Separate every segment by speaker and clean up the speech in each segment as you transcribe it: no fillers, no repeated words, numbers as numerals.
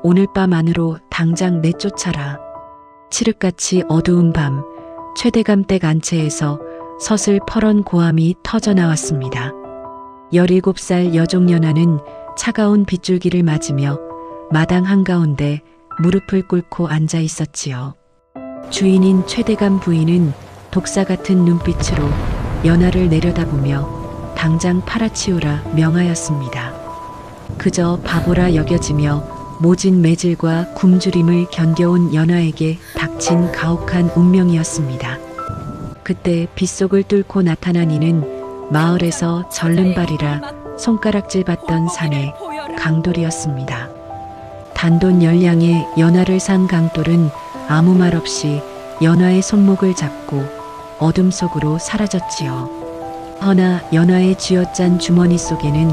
Speaker 1: 오늘 밤 안으로 당장 내쫓아라. 칠흑같이 어두운 밤, 최대감 댁 안채에서 서슬퍼런 고함이 터져나왔습니다. 17살 여종 연하는 차가운 빗줄기를 맞으며 마당 한가운데 무릎을 꿇고 앉아 있었지요. 주인인 최대감 부인은 독사 같은 눈빛으로 연하를 내려다보며 당장 팔아치우라 명하였습니다. 그저 바보라 여겨지며 모진 매질과 굶주림을 견뎌온 연하에게 닥친 가혹한 운명이었습니다. 그때 빗속을 뚫고 나타난 이는 마을에서 절름발이라 손가락질 받던 사내 강돌이었습니다. 단돈 10냥에 연하를 산 강돌은 아무 말 없이 연하의 손목을 잡고 어둠 속으로 사라졌지요. 허나 연하의 쥐어짠 주머니 속에는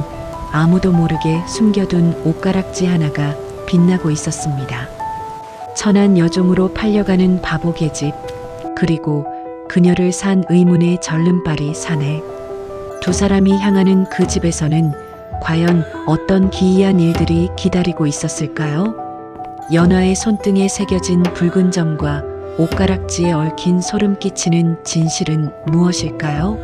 Speaker 1: 아무도 모르게 숨겨둔 옷가락지 하나가 빛나고 있었습니다. 천한 여종으로 팔려가는 바보 계집, 그리고 그녀를 산 의문의 절름발이 사내. 두 사람이 향하는 그 집에서는 과연 어떤 기이한 일들이 기다리고 있었을까요? 연하의 손등에 새겨진 붉은 점과 옷가락지에 얽힌 소름 끼치는 진실은 무엇일까요?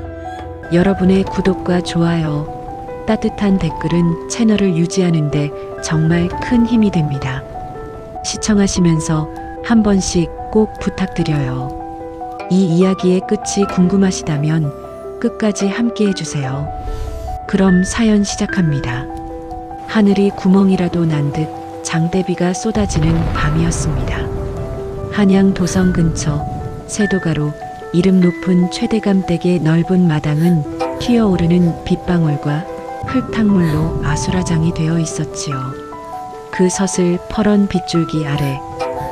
Speaker 1: 여러분의 구독과 좋아요, 따뜻한 댓글은 채널을 유지하는 데 정말 큰 힘이 됩니다. 시청하시면서 한 번씩 꼭 부탁드려요. 이 이야기의 끝이 궁금하시다면 끝까지 함께 해주세요. 그럼 사연 시작합니다. 하늘이 구멍이라도 난 듯 장대비가 쏟아지는 밤이었습니다. 한양 도성 근처 세도가로 이름 높은 최대감 댁의 넓은 마당은 튀어오르는 빗방울과 흙탕물로 아수라장이 되어 있었지요. 그 서슬퍼런 빗줄기 아래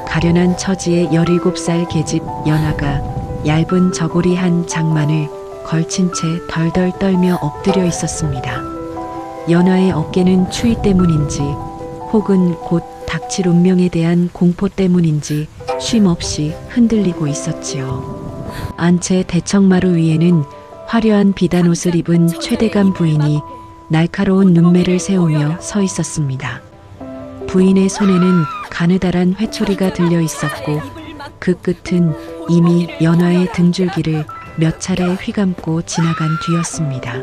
Speaker 1: 가련한 처지의 17살 계집 연하가 얇은 저고리 한 장만을 걸친 채 덜덜 떨며 엎드려 있었습니다. 연하의 어깨는 추위 때문인지 혹은 곧 닥칠 운명에 대한 공포 때문인지 쉼없이 흔들리고 있었지요. 안채 대청마루 위에는 화려한 비단 옷을 입은 최대감 부인이 날카로운 눈매를 세우며 서 있었습니다. 부인의 손에는 가느다란 회초리가 들려 있었고 그 끝은 이미 연하의 등줄기를 몇 차례 휘감고 지나간 뒤였습니다.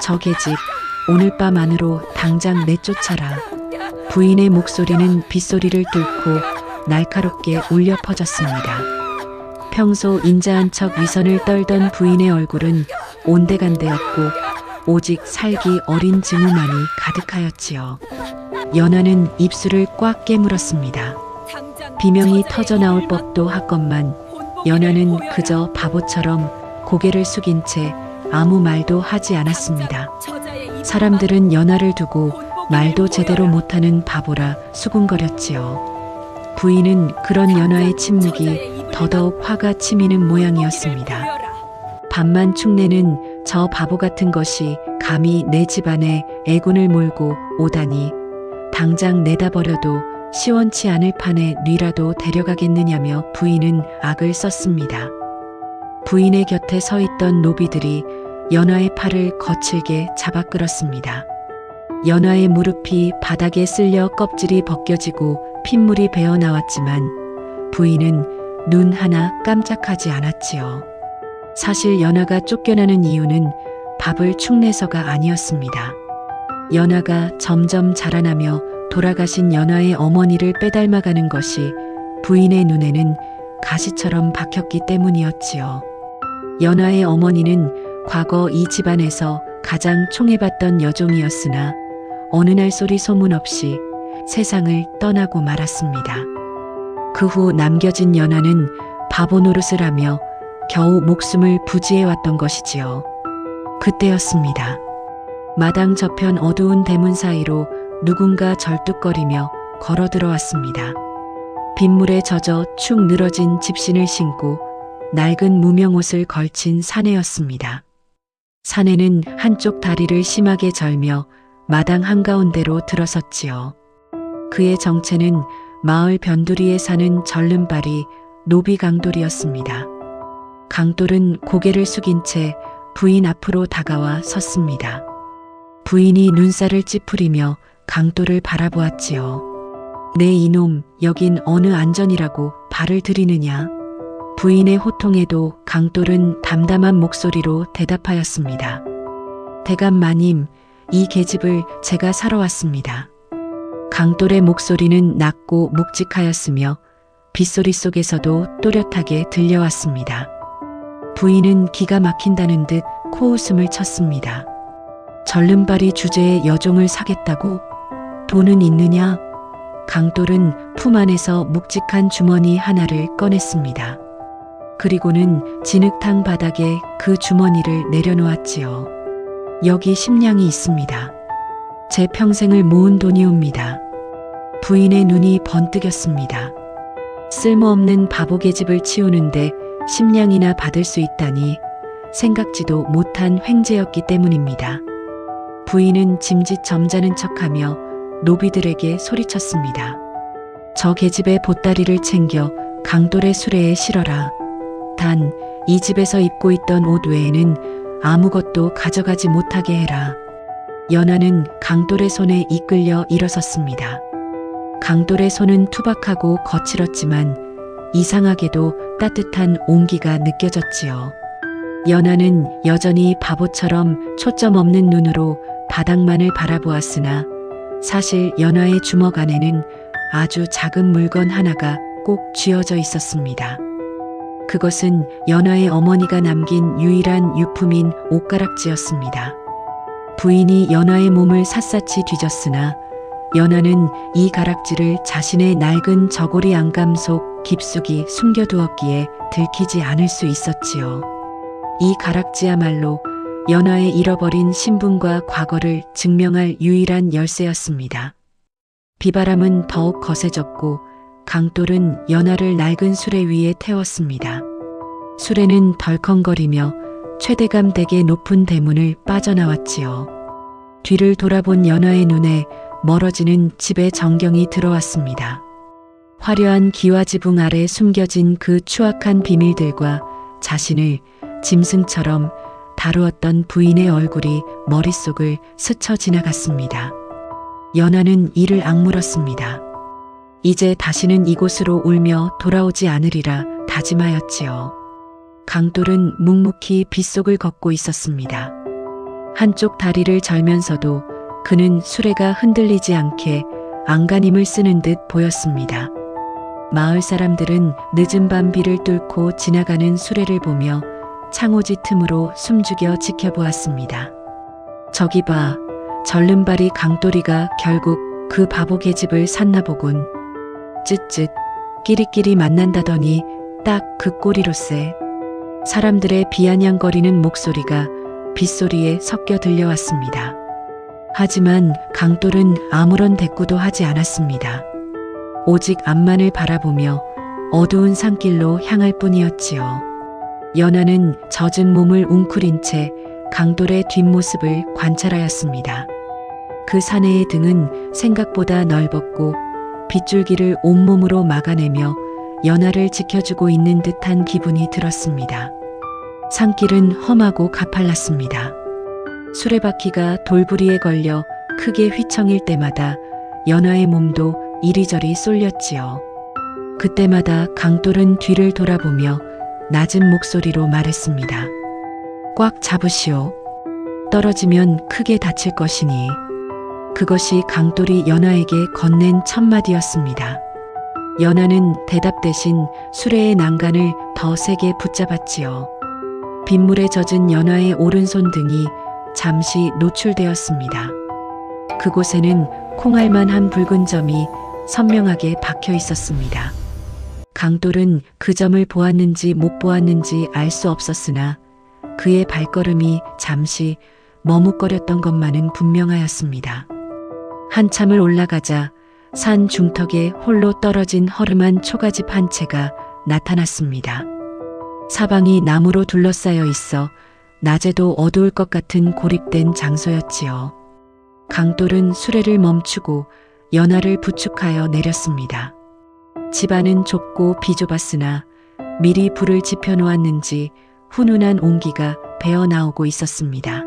Speaker 1: 저 계집, 오늘 밤 안으로 당장 내쫓아라. 부인의 목소리는 빗소리를 뚫고 날카롭게 울려 퍼졌습니다. 평소 인자한 척 위선을 떨던 부인의 얼굴은 온데간데였고 오직 살기 어린 증오만이 가득하였지요. 연하는 입술을 꽉 깨물었습니다. 비명이 터져나올 법도 하건만 연하는 그저 바보처럼 고개를 숙인 채 아무 말도 하지 않았습니다. 사람들은 연하를 두고 말도 제대로 못하는 바보라 수군거렸지요. 부인은 그런 연하의 침묵이 더더욱 화가 치미는 모양이었습니다. 밤만 축내는 저 바보 같은 것이 감히 내 집안에 애군을 몰고 오다니 당장 내다버려도 시원치 않을 판에 뉘라도 데려가겠느냐며 부인은 악을 썼습니다. 부인의 곁에 서 있던 노비들이 연하의 팔을 거칠게 잡아 끌었습니다. 연하의 무릎이 바닥에 쓸려 껍질이 벗겨지고 핏물이 배어 나왔지만 부인은 눈 하나 깜짝하지 않았지요. 사실 연하가 쫓겨나는 이유는 밥을 축내서가 아니었습니다. 연하가 점점 자라나며 돌아가신 연하의 어머니를 빼닮아가는 것이 부인의 눈에는 가시처럼 박혔기 때문이었지요. 연하의 어머니는 과거 이 집안에서 가장 총애받던 여종이었으나 어느 날 소리 소문 없이 세상을 떠나고 말았습니다. 그 후 남겨진 연하는 바보 노릇을 하며 겨우 목숨을 부지해왔던 것이지요. 그때였습니다. 마당 저편 어두운 대문 사이로 누군가 절뚝거리며 걸어 들어왔습니다. 빗물에 젖어 축 늘어진 집신을 신고 낡은 무명옷을 걸친 사내였습니다. 사내는 한쪽 다리를 심하게 절며 마당 한가운데로 들어섰지요. 그의 정체는 마을 변두리에 사는 절름발이 노비 강돌이었습니다. 강돌은 고개를 숙인 채 부인 앞으로 다가와 섰습니다. 부인이 눈살을 찌푸리며 강돌을 바라보았지요. 네 이놈, 여긴 어느 안전이라고 발을 들이느냐. 부인의 호통에도 강돌은 담담한 목소리로 대답하였습니다. 대감 마님, 이 계집을 제가 사러 왔습니다. 강돌의 목소리는 낮고 묵직하였으며 빗소리 속에서도 또렷하게 들려왔습니다. 부인은 기가 막힌다는 듯 코웃음을 쳤습니다. 절름발이 주제에 여종을 사겠다고? 돈은 있느냐? 강돌은 품 안에서 묵직한 주머니 하나를 꺼냈습니다. 그리고는 진흙탕 바닥에 그 주머니를 내려놓았지요. 여기 10냥이 있습니다. 제 평생을 모은 돈이옵니다. 부인의 눈이 번뜩였습니다. 쓸모없는 바보 계집을 치우는데 10냥이나 받을 수 있다니 생각지도 못한 횡재였기 때문입니다. 부인은 짐짓 점잖은 척하며 노비들에게 소리쳤습니다. 저 계집의 보따리를 챙겨 강돌의 수레에 실어라. 단 이 집에서 입고 있던 옷 외에는 아무것도 가져가지 못하게 해라. 연하는 강돌의 손에 이끌려 일어섰습니다. 강돌의 손은 투박하고 거칠었지만 이상하게도 따뜻한 온기가 느껴졌지요. 연하는 여전히 바보처럼 초점 없는 눈으로 바닥만을 바라보았으나 사실 연하의 주먹 안에는 아주 작은 물건 하나가 꼭 쥐어져 있었습니다. 그것은 연하의 어머니가 남긴 유일한 유품인 옷가락지였습니다. 부인이 연하의 몸을 샅샅이 뒤졌으나 연하는 이 가락지를 자신의 낡은 저고리 안감 속 깊숙이 숨겨두었기에 들키지 않을 수 있었지요. 이 가락지야말로 연하의 잃어버린 신분과 과거를 증명할 유일한 열쇠였습니다. 비바람은 더욱 거세졌고 강돌은 연하를 낡은 수레 위에 태웠습니다. 수레는 덜컹거리며 최대감 댁의 높은 대문을 빠져나왔지요. 뒤를 돌아본 연하의 눈에 멀어지는 집의 전경이 들어왔습니다. 화려한 기와지붕 아래 숨겨진 그 추악한 비밀들과 자신을 짐승처럼 다루었던 부인의 얼굴이 머릿속을 스쳐 지나갔습니다. 연하는 이를 악물었습니다. 이제 다시는 이곳으로 울며 돌아오지 않으리라 다짐하였지요. 강돌은 묵묵히 빗속을 걷고 있었습니다. 한쪽 다리를 절면서도 그는 수레가 흔들리지 않게 안간힘을 쓰는 듯 보였습니다. 마을 사람들은 늦은 밤 비를 뚫고 지나가는 수레를 보며 창호지 틈으로 숨죽여 지켜보았습니다. 저기 봐, 절름발이 강돌이가 결국 그 바보 계집을 샀나 보군. 쯧쯧, 끼리끼리 만난다더니 딱 그 꼴이로세. 사람들의 비아냥거리는 목소리가 빗소리에 섞여 들려왔습니다. 하지만 강돌은 아무런 대꾸도 하지 않았습니다. 오직 앞만을 바라보며 어두운 산길로 향할 뿐이었지요. 연하는 젖은 몸을 웅크린 채 강돌의 뒷모습을 관찰하였습니다. 그 사내의 등은 생각보다 넓었고 빗줄기를 온몸으로 막아내며 연하를 지켜주고 있는 듯한 기분이 들었습니다. 산길은 험하고 가팔랐습니다. 수레바퀴가 돌부리에 걸려 크게 휘청일 때마다 연하의 몸도 이리저리 쏠렸지요. 그때마다 강돌은 뒤를 돌아보며 낮은 목소리로 말했습니다. 꽉 잡으시오. 떨어지면 크게 다칠 것이니. 그것이 강돌이 연하에게 건넨 첫마디였습니다. 연하는 대답 대신 수레의 난간을 더 세게 붙잡았지요. 빗물에 젖은 연하의 오른손 등이 잠시 노출되었습니다. 그곳에는 콩알만한 붉은 점이 선명하게 박혀 있었습니다. 강돌은 그 점을 보았는지 못 보았는지 알 수 없었으나 그의 발걸음이 잠시 머뭇거렸던 것만은 분명하였습니다. 한참을 올라가자 산 중턱에 홀로 떨어진 허름한 초가집 한 채가 나타났습니다. 사방이 나무로 둘러싸여 있어 낮에도 어두울 것 같은 고립된 장소였지요. 강돌은 수레를 멈추고 연하를 부축하여 내렸습니다. 집안은 좁고 비좁았으나 미리 불을 지펴놓았는지 훈훈한 온기가 배어나오고 있었습니다.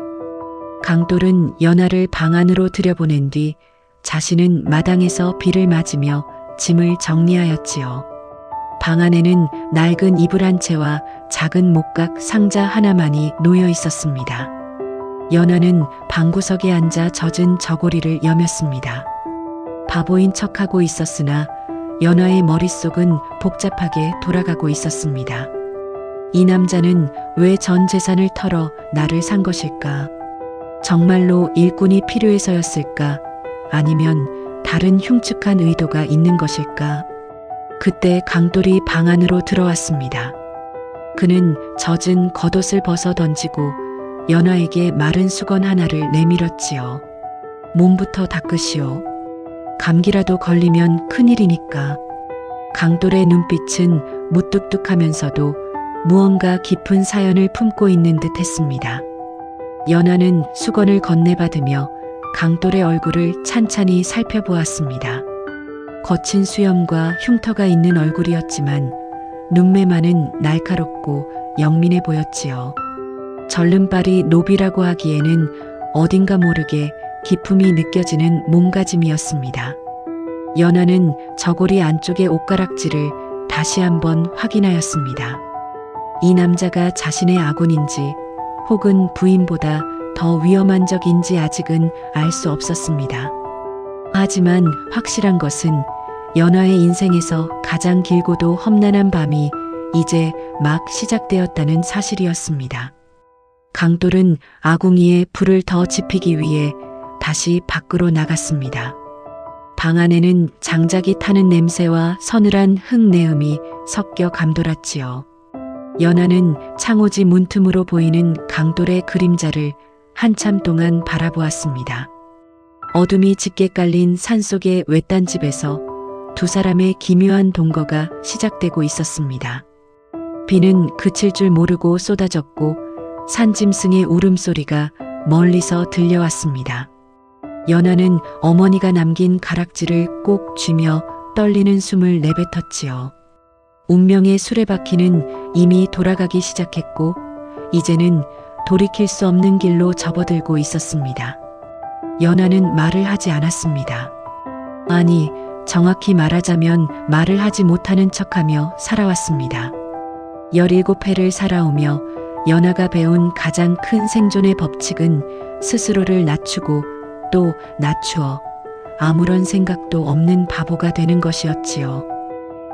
Speaker 1: 강돌은 연하를 방 안으로 들여보낸 뒤 자신은 마당에서 비를 맞으며 짐을 정리하였지요. 방 안에는 낡은 이불 한 채와 작은 목각 상자 하나만이 놓여 있었습니다. 연화는 방구석에 앉아 젖은 저고리를 여몄습니다. 바보인 척하고 있었으나 연화의 머릿속은 복잡하게 돌아가고 있었습니다. 이 남자는 왜 전 재산을 털어 나를 산 것일까? 정말로 일꾼이 필요해서였을까? 아니면 다른 흉측한 의도가 있는 것일까? 그때 강돌이 방 안으로 들어왔습니다. 그는 젖은 겉옷을 벗어 던지고 연화에게 마른 수건 하나를 내밀었지요. 몸부터 닦으시오. 감기라도 걸리면 큰일이니까. 강돌의 눈빛은 무뚝뚝하면서도 무언가 깊은 사연을 품고 있는 듯 했습니다. 연화는 수건을 건네받으며 강돌의 얼굴을 찬찬히 살펴보았습니다. 거친 수염과 흉터가 있는 얼굴이었지만 눈매만은 날카롭고 영민해 보였지요. 절름발이 노비라고 하기에는 어딘가 모르게 기품이 느껴지는 몸가짐이었습니다. 연화는 저고리 안쪽의 옷가락질을 다시 한번 확인하였습니다. 이 남자가 자신의 아군인지 혹은 부인보다 더 위험한 적인지 아직은 알 수 없었습니다. 하지만 확실한 것은 연화의 인생에서 가장 길고도 험난한 밤이 이제 막 시작되었다는 사실이었습니다. 강돌은 아궁이에 불을 더 지피기 위해 다시 밖으로 나갔습니다. 방 안에는 장작이 타는 냄새와 서늘한 흙내음이 섞여 감돌았지요. 연화는 창호지 문틈으로 보이는 강돌의 그림자를 한참 동안 바라보았습니다. 어둠이 짙게 깔린 산속의 외딴 집에서 두 사람의 기묘한 동거가 시작되고 있었습니다. 비는 그칠 줄 모르고 쏟아졌고 산짐승의 울음소리가 멀리서 들려왔습니다. 연화는 어머니가 남긴 가락지를 꼭 쥐며 떨리는 숨을 내뱉었지요. 운명의 수레바퀴는 이미 돌아가기 시작했고 이제는 돌이킬 수 없는 길로 접어들고 있었습니다. 연화는 말을 하지 않았습니다. 아니, 정확히 말하자면 말을 하지 못하는 척하며 살아왔습니다. 17회를 살아오며 연화가 배운 가장 큰 생존의 법칙은 스스로를 낮추고 또 낮추어 아무런 생각도 없는 바보가 되는 것이었지요.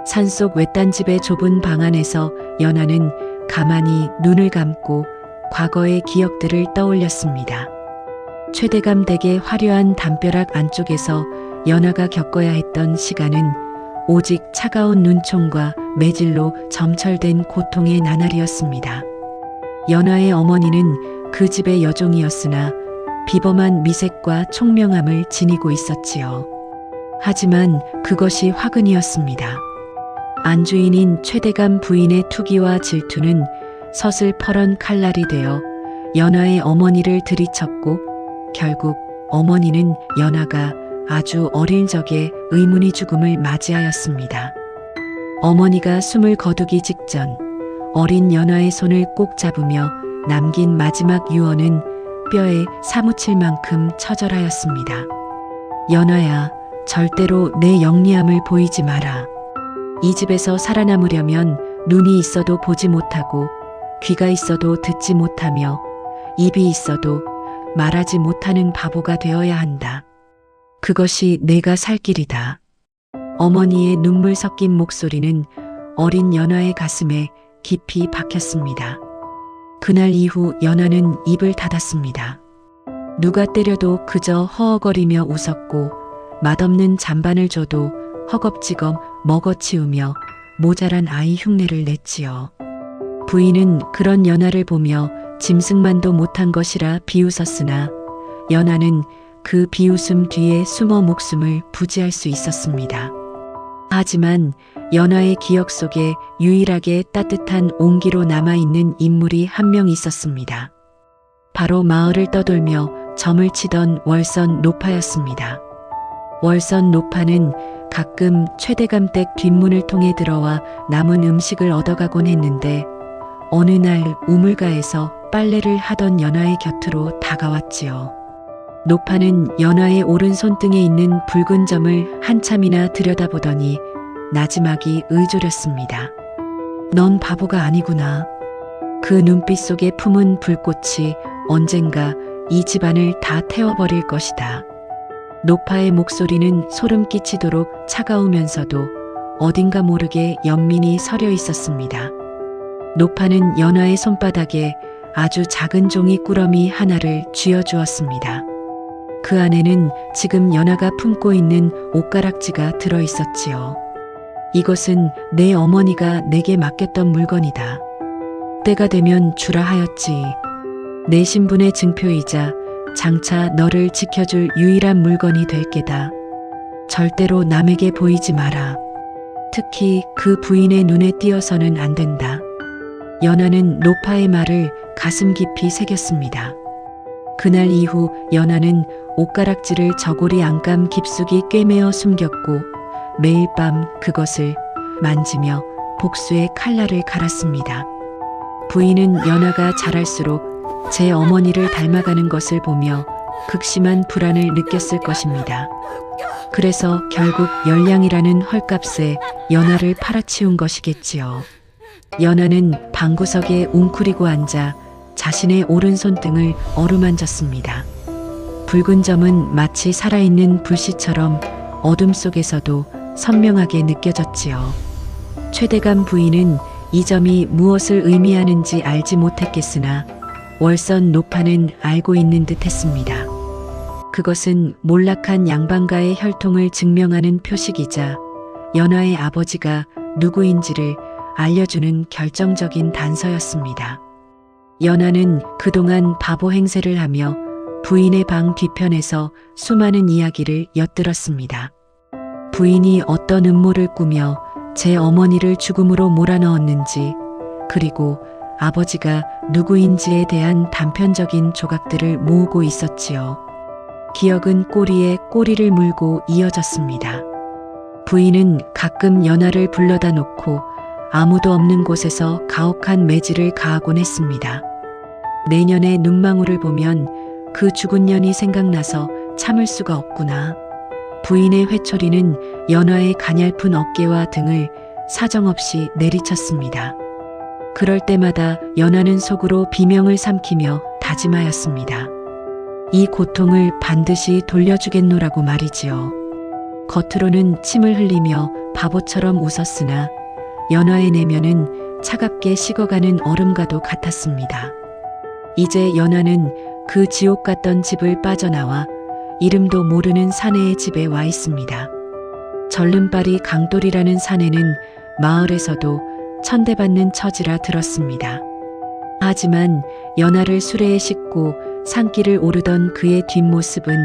Speaker 1: 산속 외딴 집의 좁은 방 안에서 연화는 가만히 눈을 감고 과거의 기억들을 떠올렸습니다. 최대감 댁의 화려한 담벼락 안쪽에서 연화가 겪어야 했던 시간은 오직 차가운 눈총과 매질로 점철된 고통의 나날이었습니다. 연화의 어머니는 그 집의 여종이었으나 비범한 미색과 총명함을 지니고 있었지요. 하지만 그것이 화근이었습니다. 안주인인 최대감 부인의 투기와 질투는 서슬퍼런 칼날이 되어 연화의 어머니를 들이쳤고 결국 어머니는 연화가 아주 어린 적에 의문의 죽음을 맞이하였습니다. 어머니가 숨을 거두기 직전 어린 연화의 손을 꼭 잡으며 남긴 마지막 유언은 뼈에 사무칠 만큼 처절하였습니다. 연화야, 절대로 내 영리함을 보이지 마라. 이 집에서 살아남으려면 눈이 있어도 보지 못하고 귀가 있어도 듣지 못하며 입이 있어도 말하지 못하는 바보가 되어야 한다. 그것이 내가 살 길이다. 어머니의 눈물 섞인 목소리는 어린 연화의 가슴에 깊이 박혔습니다. 그날 이후 연화는 입을 닫았습니다. 누가 때려도 그저 허허거리며 웃었고 맛없는 잔반을 줘도 허겁지겁 먹어치우며 모자란 아이 흉내를 냈지요. 부인은 그런 연화를 보며 짐승만도 못한 것이라 비웃었으나 연화는 그 비웃음 뒤에 숨어 목숨을 부지할 수 있었습니다. 하지만 연화의 기억 속에 유일하게 따뜻한 온기로 남아있는 인물이 한 명 있었습니다. 바로 마을을 떠돌며 점을 치던 월선 노파였습니다. 월선 노파는 가끔 최대감 댁 뒷문을 통해 들어와 남은 음식을 얻어가곤 했는데 어느 날 우물가에서 빨래를 하던 연화의 곁으로 다가왔지요. 노파는 연화의 오른손등에 있는 붉은 점을 한참이나 들여다보더니 나지막이 의졸였습니다. 넌 바보가 아니구나. 그 눈빛 속에 품은 불꽃이 언젠가 이 집안을 다 태워버릴 것이다. 노파의 목소리는 소름 끼치도록 차가우면서도 어딘가 모르게 연민이 서려 있었습니다. 노파는 연화의 손바닥에 아주 작은 종이 꾸러미 하나를 쥐어주었습니다. 그 안에는 지금 연화가 품고 있는 옷가락지가 들어 있었지요. 이것은 내 어머니가 내게 맡겼던 물건이다. 때가 되면 주라 하였지. 내 신분의 증표이자 장차 너를 지켜줄 유일한 물건이 될 게다. 절대로 남에게 보이지 마라. 특히 그 부인의 눈에 띄어서는 안 된다. 연화는 노파의 말을 가슴 깊이 새겼습니다. 그날 이후 연화는 옷가락지를 저고리 안감 깊숙이 꿰매어 숨겼고 매일 밤 그것을 만지며 복수의 칼날을 갈았습니다. 부인은 연화가 자랄수록 제 어머니를 닮아가는 것을 보며 극심한 불안을 느꼈을 것입니다. 그래서 결국 열량이라는 헐값에 연화를 팔아치운 것이겠지요. 연화는 방구석에 웅크리고 앉아 자신의 오른손등을 어루만졌습니다. 붉은 점은 마치 살아있는 불씨처럼 어둠 속에서도 선명하게 느껴졌지요. 최대감 부인은 이 점이 무엇을 의미하는지 알지 못했겠으나 월선 노파는 알고 있는 듯 했습니다. 그것은 몰락한 양반가의 혈통을 증명하는 표식이자 연화의 아버지가 누구인지를 알려주는 결정적인 단서였습니다. 연화는 그동안 바보 행세를 하며 부인의 방 뒤편에서 수많은 이야기를 엿들었습니다. 부인이 어떤 음모를 꾸며 제 어머니를 죽음으로 몰아넣었는지, 그리고 아버지가 누구인지에 대한 단편적인 조각들을 모으고 있었지요. 기억은 꼬리에 꼬리를 물고 이어졌습니다. 부인은 가끔 연화를 불러다 놓고 아무도 없는 곳에서 가혹한 매질을 가하곤 했습니다. 내년의 눈망울을 보면 그 죽은 년이 생각나서 참을 수가 없구나. 부인의 회초리는 연화의 가냘픈 어깨와 등을 사정없이 내리쳤습니다. 그럴 때마다 연화는 속으로 비명을 삼키며 다짐하였습니다. 이 고통을 반드시 돌려주겠노라고 말이지요. 겉으로는 침을 흘리며 바보처럼 웃었으나 연화의 내면은 차갑게 식어가는 얼음과도 같았습니다. 이제 연화는 그 지옥 같던 집을 빠져나와 이름도 모르는 사내의 집에 와 있습니다. 절름발이 강돌이라는 사내는 마을에서도 천대받는 처지라 들었습니다. 하지만 연화를 수레에 싣고 산길을 오르던 그의 뒷모습은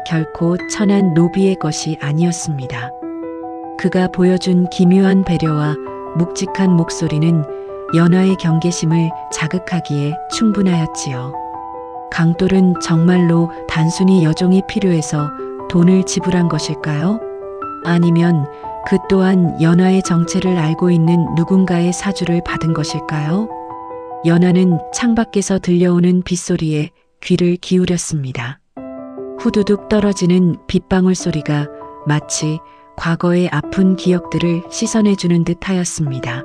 Speaker 1: 결코 천한 노비의 것이 아니었습니다. 그가 보여준 기묘한 배려와 묵직한 목소리는 연화의 경계심을 자극하기에 충분하였지요. 강돌은 정말로 단순히 여종이 필요해서 돈을 지불한 것일까요? 아니면 그 또한 연화의 정체를 알고 있는 누군가의 사주를 받은 것일까요? 연화는 창밖에서 들려오는 빗소리에 귀를 기울였습니다. 후두둑 떨어지는 빗방울 소리가 마치 과거의 아픈 기억들을 씻어내주는 듯 하였습니다.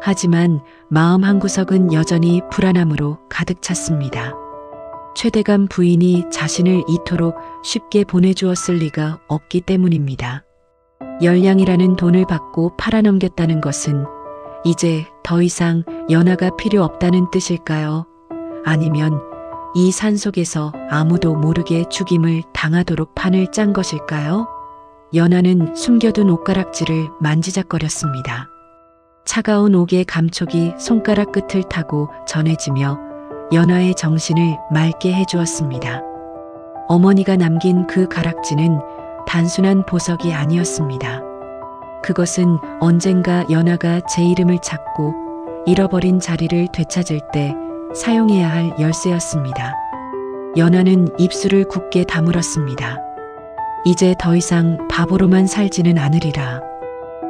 Speaker 1: 하지만 마음 한구석은 여전히 불안함으로 가득 찼습니다. 최대감 부인이 자신을 이토록 쉽게 보내주었을 리가 없기 때문입니다. 열량이라는 돈을 받고 팔아넘겼다는 것은 이제 더 이상 연화가 필요 없다는 뜻일까요? 아니면 이 산속에서 아무도 모르게 죽임을 당하도록 판을 짠 것일까요? 연화는 숨겨둔 옷가락지를 만지작거렸습니다. 차가운 옥의 감촉이 손가락 끝을 타고 전해지며 연화의 정신을 맑게 해주었습니다. 어머니가 남긴 그 가락지는 단순한 보석이 아니었습니다. 그것은 언젠가 연화가 제 이름을 찾고 잃어버린 자리를 되찾을 때 사용해야 할 열쇠였습니다. 연화는 입술을 굳게 다물었습니다. 이제 더 이상 바보로만 살지는 않으리라.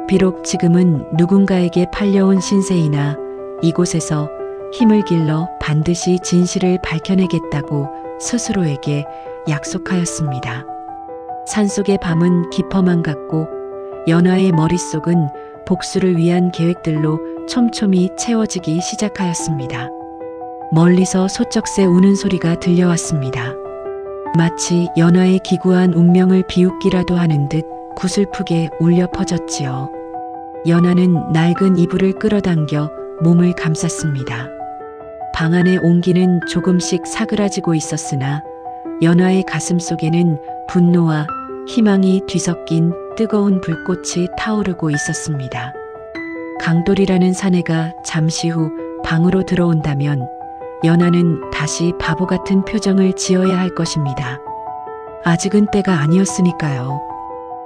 Speaker 1: 비록 지금은 누군가에게 팔려온 신세이나 이곳에서 힘을 길러 반드시 진실을 밝혀내겠다고 스스로에게 약속하였습니다. 산속의 밤은 깊어만 갔고 연화의 머릿속은 복수를 위한 계획들로 촘촘히 채워지기 시작하였습니다. 멀리서 소쩍새 우는 소리가 들려왔습니다. 마치 연화의 기구한 운명을 비웃기라도 하는 듯 구슬프게 울려 퍼졌지요. 연화는 낡은 이불을 끌어당겨 몸을 감쌌습니다. 방 안의 온기는 조금씩 사그라지고 있었으나 연화의 가슴 속에는 분노와 희망이 뒤섞인 뜨거운 불꽃이 타오르고 있었습니다. 강돌이라는 사내가 잠시 후 방으로 들어온다면 연화는 다시 바보 같은 표정을 지어야 할 것입니다. 아직은 때가 아니었으니까요.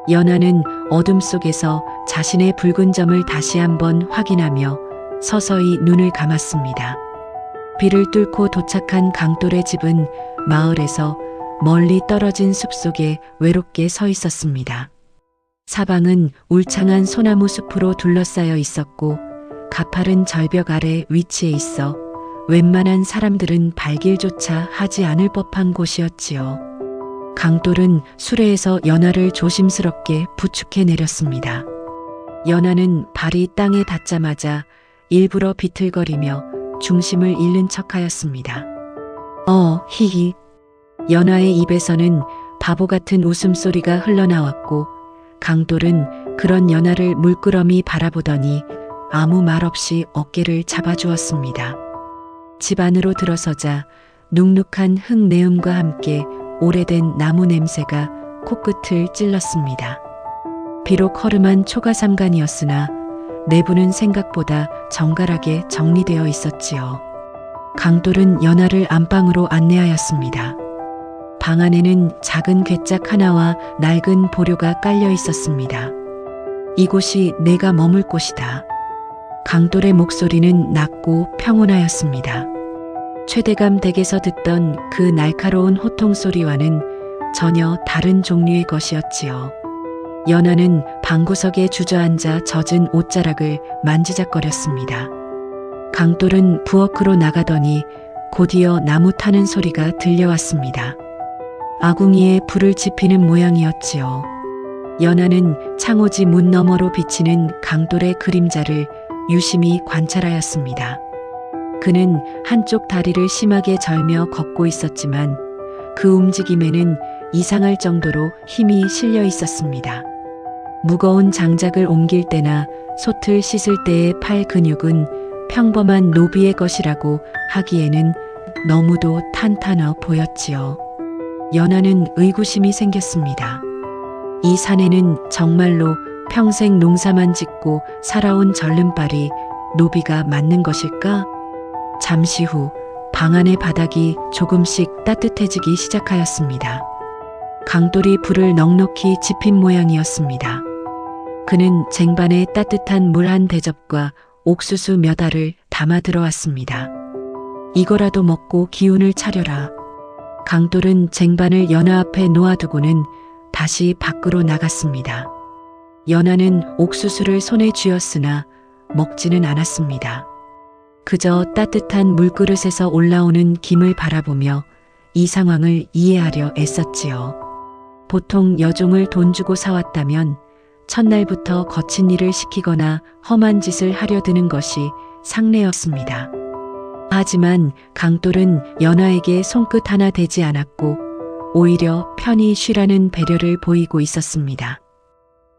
Speaker 1: 연화는 어둠 속에서 자신의 붉은 점을 다시 한번 확인하며 서서히 눈을 감았습니다. 비를 뚫고 도착한 강돌의 집은 마을에서 멀리 떨어진 숲속에 외롭게 서 있었습니다. 사방은 울창한 소나무 숲으로 둘러싸여 있었고 가파른 절벽 아래 위치해 있어 웬만한 사람들은 발길조차 하지 않을 법한 곳이었지요. 강돌은 수레에서 연화를 조심스럽게 부축해 내렸습니다. 연화는 발이 땅에 닿자마자 일부러 비틀거리며 중심을 잃는 척하였습니다. 히히. 연화의 입에서는 바보 같은 웃음소리가 흘러나왔고 강돌은 그런 연화를 물끄러미 바라보더니 아무 말 없이 어깨를 잡아주었습니다. 집 안으로 들어서자 눅눅한 흙내음과 함께 오래된 나무 냄새가 코끝을 찔렀습니다. 비록 허름한 초가삼간이었으나 내부는 생각보다 정갈하게 정리되어 있었지요. 강돌은 연화를 안방으로 안내하였습니다. 방 안에는 작은 괴짝 하나와 낡은 보료가 깔려 있었습니다. 이곳이 내가 머물 곳이다. 강돌의 목소리는 낮고 평온하였습니다. 최대감 댁에서 듣던 그 날카로운 호통 소리와는 전혀 다른 종류의 것이었지요. 연화는 방구석에 주저앉아 젖은 옷자락을 만지작거렸습니다. 강돌은 부엌으로 나가더니 곧이어 나무 타는 소리가 들려왔습니다. 아궁이에 불을 지피는 모양이었지요. 연화는 창호지 문 너머로 비치는 강돌의 그림자를 유심히 관찰하였습니다. 그는 한쪽 다리를 심하게 절며 걷고 있었지만 그 움직임에는 이상할 정도로 힘이 실려 있었습니다. 무거운 장작을 옮길 때나 솥을 씻을 때의 팔 근육은 평범한 노비의 것이라고 하기에는 너무도 탄탄해 보였지요. 연화는 의구심이 생겼습니다. 이 사내는 정말로 평생 농사만 짓고 살아온 절름발이 노비가 맞는 것일까? 잠시 후 방 안의 바닥이 조금씩 따뜻해지기 시작하였습니다. 강돌이 불을 넉넉히 지핀 모양이었습니다. 그는 쟁반에 따뜻한 물 한 대접과 옥수수 몇 알을 담아 들어왔습니다. 이거라도 먹고 기운을 차려라. 강돌은 쟁반을 연화 앞에 놓아두고는 다시 밖으로 나갔습니다. 연화는 옥수수를 손에 쥐었으나 먹지는 않았습니다. 그저 따뜻한 물그릇에서 올라오는 김을 바라보며 이 상황을 이해하려 애썼지요. 보통 여종을 돈 주고 사왔다면 첫날부터 거친 일을 시키거나 험한 짓을 하려 드는 것이 상례였습니다. 하지만 강돌은 연화에게 손끝 하나 대지 않았고 오히려 편히 쉬라는 배려를 보이고 있었습니다.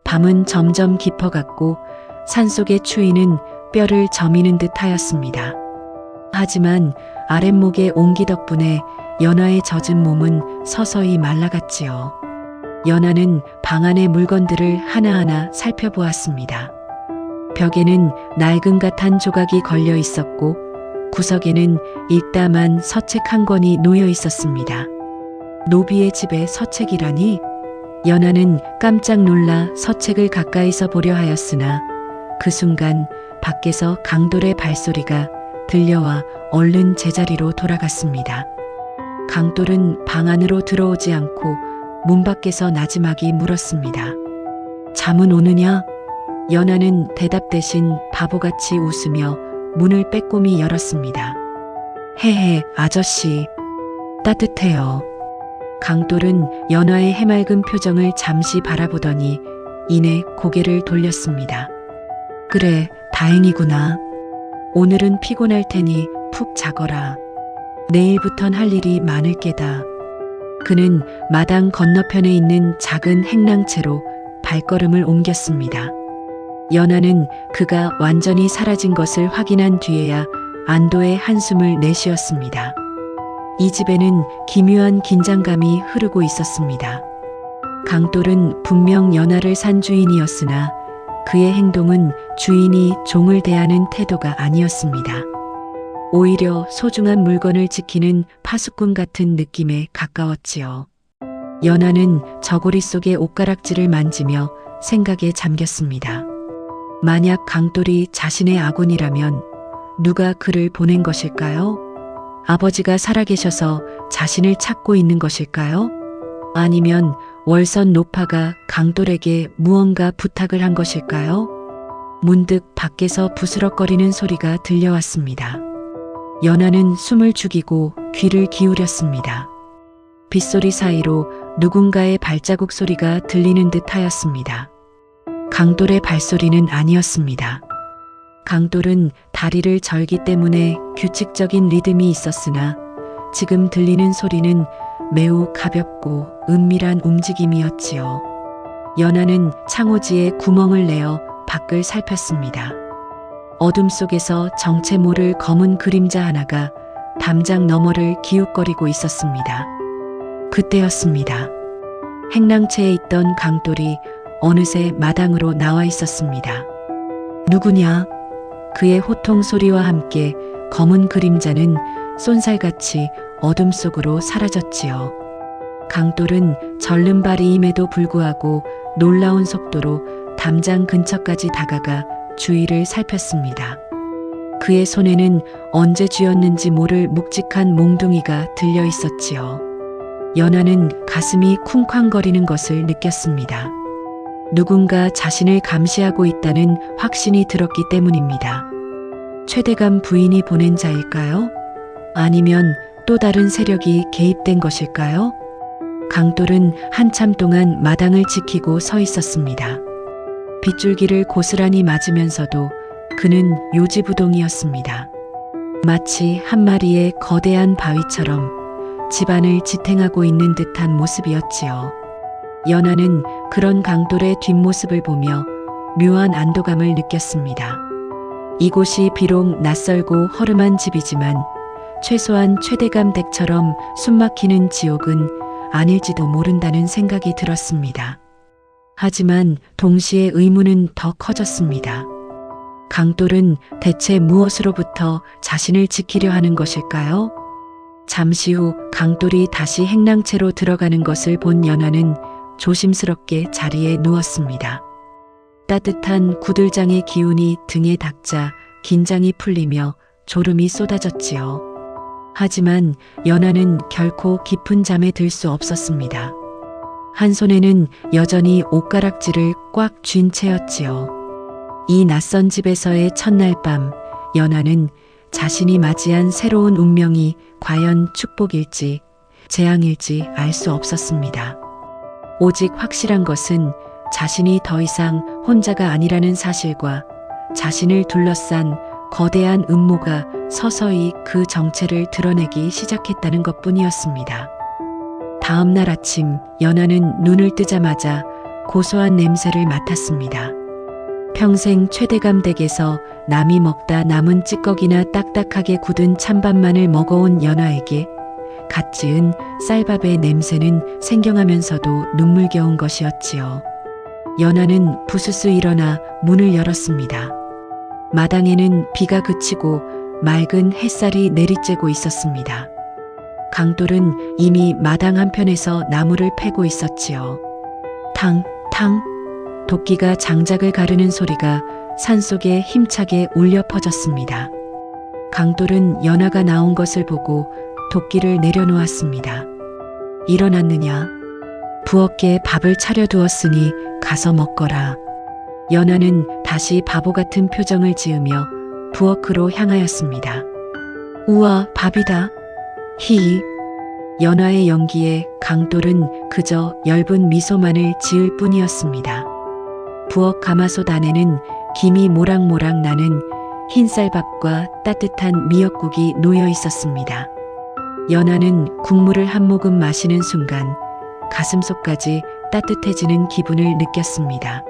Speaker 1: 밤은 점점 깊어갔고 산속의 추위는 뼈를 저미는 듯 하였습니다. 하지만 아랫목의 온기 덕분에 연화의 젖은 몸은 서서히 말라갔지요. 연화는 방 안의 물건들을 하나하나 살펴보았습니다. 벽에는 낡은 갓한 조각이 걸려 있었고 구석에는 읽다만 서책 한 권이 놓여 있었습니다. 노비의 집에 서책이라니? 연화는 깜짝 놀라 서책을 가까이서 보려 하였으나 그 순간 밖에서 강돌의 발소리가 들려와 얼른 제자리로 돌아갔습니다. 강돌은 방 안으로 들어오지 않고 문 밖에서 나지막이 물었습니다. 잠은 오느냐? 연화는 대답 대신 바보같이 웃으며 문을 빼꼼히 열었습니다. 헤헤, 아저씨. 따뜻해요. 강돌은 연화의 해맑은 표정을 잠시 바라보더니 이내 고개를 돌렸습니다. 그래, 다행이구나. 오늘은 피곤할 테니 푹 자거라. 내일부턴 할 일이 많을 게다. 그는 마당 건너편에 있는 작은 행랑채로 발걸음을 옮겼습니다. 연화는 그가 완전히 사라진 것을 확인한 뒤에야 안도의 한숨을 내쉬었습니다. 이 집에는 기묘한 긴장감이 흐르고 있었습니다. 강돌은 분명 연화를 산 주인이었으나 그의 행동은 주인이 종을 대하는 태도가 아니었습니다. 오히려 소중한 물건을 지키는 파수꾼 같은 느낌에 가까웠지요. 연화는 저고리 속의 옷가락질을 만지며 생각에 잠겼습니다. 만약 강돌이 자신의 아군이라면 누가 그를 보낸 것일까요? 아버지가 살아계셔서 자신을 찾고 있는 것일까요? 아니면 월선 노파가 강돌에게 무언가 부탁을 한 것일까요? 문득 밖에서 부스럭거리는 소리가 들려왔습니다. 연화는 숨을 죽이고 귀를 기울였습니다. 빗소리 사이로 누군가의 발자국 소리가 들리는 듯 하였습니다. 강돌의 발소리는 아니었습니다. 강돌은 다리를 절기 때문에 규칙적인 리듬이 있었으나 지금 들리는 소리는 매우 가볍고 은밀한 움직임이었지요. 연화는 창호지에 구멍을 내어 밖을 살폈습니다. 어둠 속에서 정체 모를 검은 그림자 하나가 담장 너머를 기웃거리고 있었습니다. 그때였습니다. 행랑채에 있던 강돌이 어느새 마당으로 나와 있었습니다. 누구냐? 그의 호통 소리와 함께 검은 그림자는 쏜살같이 어둠 속으로 사라졌지요. 강돌은 절름발이임에도 불구하고 놀라운 속도로 담장 근처까지 다가가 주위를 살폈습니다. 그의 손에는 언제 쥐었는지 모를 묵직한 몽둥이가 들려 있었지요. 연화는 가슴이 쿵쾅거리는 것을 느꼈습니다. 누군가 자신을 감시하고 있다는 확신이 들었기 때문입니다. 최대감 부인이 보낸 자일까요? 아니면 또 다른 세력이 개입된 것일까요? 강돌은 한참 동안 마당을 지키고 서 있었습니다. 빗줄기를 고스란히 맞으면서도 그는 요지부동이었습니다. 마치 한 마리의 거대한 바위처럼 집안을 지탱하고 있는 듯한 모습이었지요. 연화는 그런 강돌의 뒷모습을 보며 묘한 안도감을 느꼈습니다. 이곳이 비록 낯설고 허름한 집이지만 최소한 최대감 댁처럼 숨막히는 지옥은 아닐지도 모른다는 생각이 들었습니다. 하지만 동시에 의문은 더 커졌습니다. 강돌은 대체 무엇으로부터 자신을 지키려 하는 것일까요? 잠시 후 강돌이 다시 행랑채로 들어가는 것을 본 연화는 조심스럽게 자리에 누웠습니다. 따뜻한 구들장의 기운이 등에 닿자 긴장이 풀리며 졸음이 쏟아졌지요. 하지만 연화는 결코 깊은 잠에 들 수 없었습니다. 한 손에는 여전히 옷가락질을 꽉 쥔 채였지요. 이 낯선 집에서의 첫날 밤, 연화는 자신이 맞이한 새로운 운명이 과연 축복일지 재앙일지 알 수 없었습니다. 오직 확실한 것은 자신이 더 이상 혼자가 아니라는 사실과 자신을 둘러싼 거대한 음모가 서서히 그 정체를 드러내기 시작했다는 것뿐이었습니다. 다음 날 아침, 연화는 눈을 뜨자마자 고소한 냄새를 맡았습니다. 평생 최대감 댁에서 남이 먹다 남은 찌꺼기나 딱딱하게 굳은 찬밥만을 먹어온 연화에게 갓 지은 쌀밥의 냄새는 생경하면서도 눈물겨운 것이었지요. 연화는 부스스 일어나 문을 열었습니다. 마당에는 비가 그치고 맑은 햇살이 내리쬐고 있었습니다. 강돌은 이미 마당 한편에서 나무를 패고 있었지요. 탕, 탕, 도끼가 장작을 가르는 소리가 산속에 힘차게 울려 퍼졌습니다. 강돌은 연화가 나온 것을 보고 도끼를 내려놓았습니다. 일어났느냐? 부엌에 밥을 차려두었으니 가서 먹거라. 연화는 다시 바보 같은 표정을 지으며 부엌으로 향하였습니다. 우와, 밥이다. 히히. 연화의 연기에 강돌은 그저 엷은 미소만을 지을 뿐이었습니다. 부엌 가마솥 안에는 김이 모락모락 나는 흰쌀밥과 따뜻한 미역국이 놓여 있었습니다. 연화는 국물을 한 모금 마시는 순간 가슴속까지 따뜻해지는 기분을 느꼈습니다.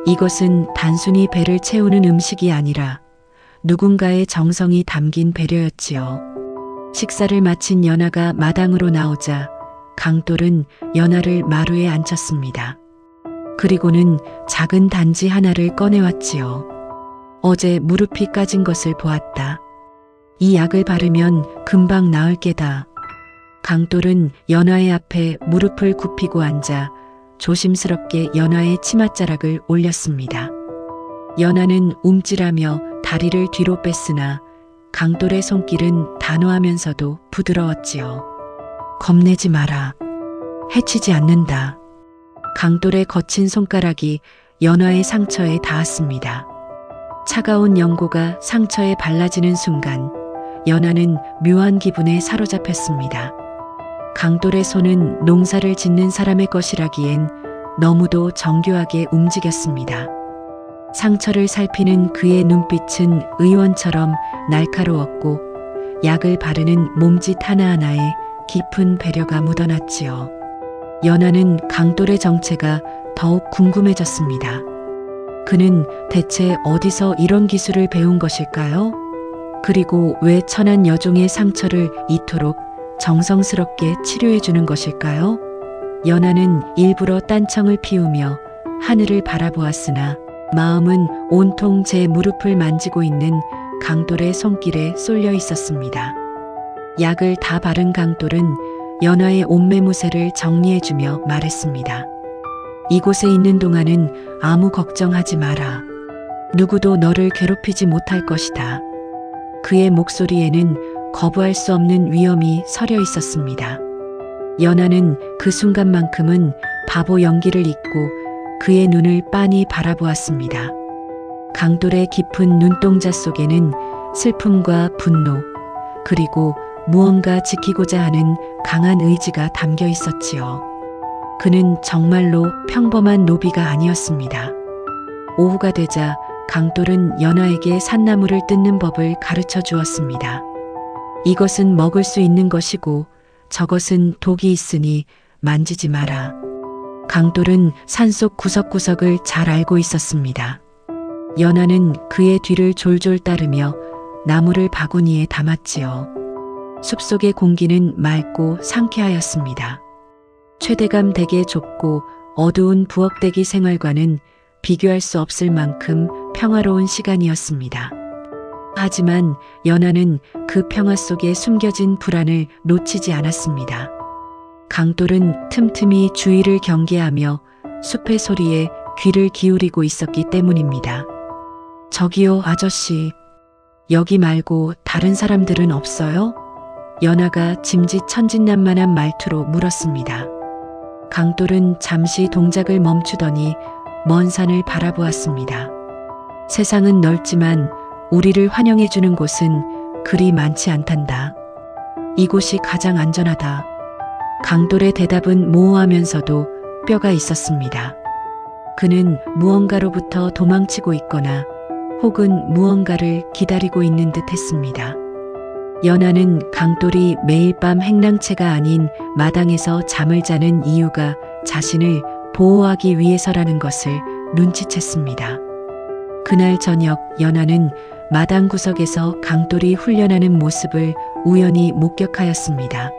Speaker 1: 이것은 단순히 배를 채우는 음식이 아니라 누군가의 정성이 담긴 배려였지요. 식사를 마친 연화가 마당으로 나오자 강돌은 연화를 마루에 앉혔습니다. 그리고는 작은 단지 하나를 꺼내왔지요. 어제 무릎이 까진 것을 보았다. 이 약을 바르면 금방 나을 게다. 강돌은 연화의 앞에 무릎을 굽히고 앉아 조심스럽게 연화의 치맛자락을 올렸습니다. 연화는 움찔하며 다리를 뒤로 뺐으나 강돌의 손길은 단호하면서도 부드러웠지요. 겁내지 마라. 해치지 않는다. 강돌의 거친 손가락이 연화의 상처에 닿았습니다. 차가운 연고가 상처에 발라지는 순간 연화는 묘한 기분에 사로잡혔습니다. 강돌의 손은 농사를 짓는 사람의 것이라기엔 너무도 정교하게 움직였습니다. 상처를 살피는 그의 눈빛은 의원처럼 날카로웠고 약을 바르는 몸짓 하나하나에 깊은 배려가 묻어났지요. 연화는 강돌의 정체가 더욱 궁금해졌습니다. 그는 대체 어디서 이런 기술을 배운 것일까요? 그리고 왜 천한 여종의 상처를 이토록 정성스럽게 치료해 주는 것일까요? 연화는 일부러 딴청을 피우며 하늘을 바라보았으나 마음은 온통 제 무릎을 만지고 있는 강돌의 손길에 쏠려 있었습니다. 약을 다 바른 강돌은 연화의 옷매무새를 정리해주며 말했습니다. 이곳에 있는 동안은 아무 걱정하지 마라. 누구도 너를 괴롭히지 못할 것이다. 그의 목소리에는 거부할 수 없는 위엄이 서려 있었습니다. 연화는 그 순간만큼은 바보 연기를 잊고 그의 눈을 빤히 바라보았습니다. 강돌의 깊은 눈동자 속에는 슬픔과 분노, 그리고 무언가 지키고자 하는 강한 의지가 담겨 있었지요. 그는 정말로 평범한 노비가 아니었습니다. 오후가 되자 강돌은 연화에게 산나물을 뜯는 법을 가르쳐 주었습니다. 이것은 먹을 수 있는 것이고 저것은 독이 있으니 만지지 마라. 강돌은 산속 구석구석을 잘 알고 있었습니다. 연화는 그의 뒤를 졸졸 따르며 나무를 바구니에 담았지요. 숲속의 공기는 맑고 상쾌하였습니다. 최대감 댁의 좁고 어두운 부엌대기 생활과는 비교할 수 없을 만큼 평화로운 시간이었습니다. 하지만 연화는 그 평화 속에 숨겨진 불안을 놓치지 않았습니다. 강돌은 틈틈이 주위를 경계하며 숲의 소리에 귀를 기울이고 있었기 때문입니다. 저기요, 아저씨. 여기 말고 다른 사람들은 없어요? 연화가 짐짓 천진난만한 말투로 물었습니다. 강돌은 잠시 동작을 멈추더니 먼 산을 바라보았습니다. 세상은 넓지만 우리를 환영해주는 곳은 그리 많지 않단다. 이곳이 가장 안전하다. 강돌의 대답은 모호하면서도 뼈가 있었습니다. 그는 무언가로부터 도망치고 있거나 혹은 무언가를 기다리고 있는 듯 했습니다. 연화는 강돌이 매일 밤 행랑채가 아닌 마당에서 잠을 자는 이유가 자신을 보호하기 위해서라는 것을 눈치챘습니다. 그날 저녁 연화는 마당 구석에서 강돌이 훈련하는 모습을 우연히 목격하였습니다.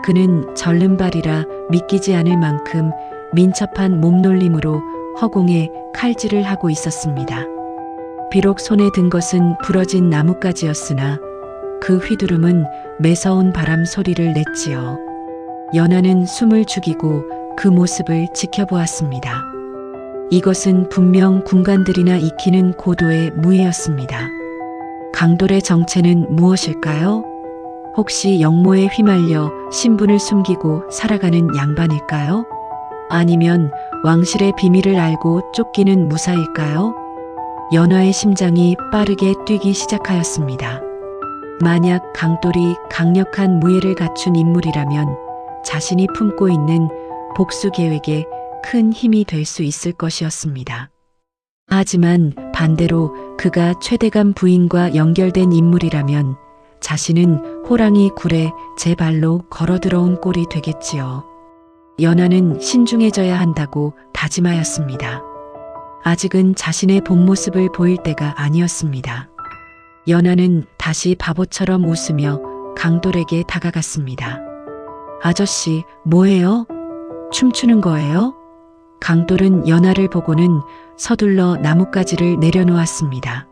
Speaker 1: 그는 절름발이라 믿기지 않을 만큼 민첩한 몸놀림으로 허공에 칼질을 하고 있었습니다. 비록 손에 든 것은 부러진 나뭇가지였으나 그 휘두름은 매서운 바람 소리를 냈지요. 연화는 숨을 죽이고 그 모습을 지켜보았습니다. 이것은 분명 군관들이나 익히는 고도의 무예였습니다. 강돌의 정체는 무엇일까요? 혹시 역모에 휘말려 신분을 숨기고 살아가는 양반일까요? 아니면 왕실의 비밀을 알고 쫓기는 무사일까요? 연화의 심장이 빠르게 뛰기 시작하였습니다. 만약 강돌이 강력한 무예를 갖춘 인물이라면 자신이 품고 있는 복수 계획에 큰 힘이 될 수 있을 것이었습니다. 하지만 반대로 그가 최대감 부인과 연결된 인물이라면 자신은 호랑이 굴에 제 발로 걸어 들어온 꼴이 되겠지요. 연하는 신중해져야 한다고 다짐하였습니다. 아직은 자신의 본 모습을 보일 때가 아니었습니다. 연하는 다시 바보처럼 웃으며 강돌에게 다가갔습니다. 아저씨, 뭐해요? 춤추는 거예요? 강돌은 연하를 보고는 서둘러 나뭇가지를 내려놓았습니다.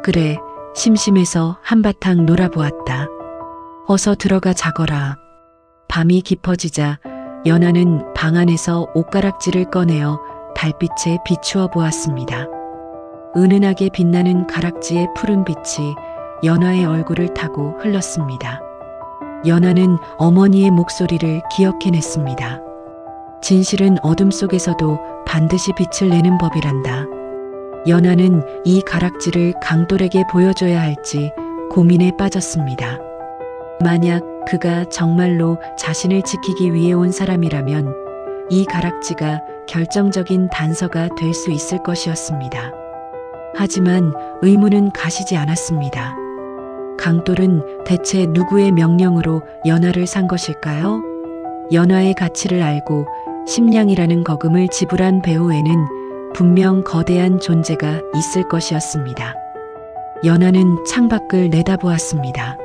Speaker 1: 그래, 심심해서 한바탕 놀아보았다. 어서 들어가 자거라. 밤이 깊어지자 연하는 방 안에서 옷가락지를 꺼내어 달빛에 비추어 보았습니다. 은은하게 빛나는 가락지의 푸른 빛이 연하의 얼굴을 타고 흘렀습니다. 연하는 어머니의 목소리를 기억해냈습니다. 진실은 어둠 속에서도 반드시 빛을 내는 법이란다. 연하는 이 가락지를 강돌에게 보여줘야 할지 고민에 빠졌습니다. 만약 그가 정말로 자신을 지키기 위해 온 사람이라면 이 가락지가 결정적인 단서가 될 수 있을 것이었습니다. 하지만 의문은 가시지 않았습니다. 강돌은 대체 누구의 명령으로 연하를 산 것일까요? 연하의 가치를 알고 심량이라는 거금을 지불한 배후에는 분명 거대한 존재가 있을 것이었습니다. 연하는 창밖을 내다보았습니다.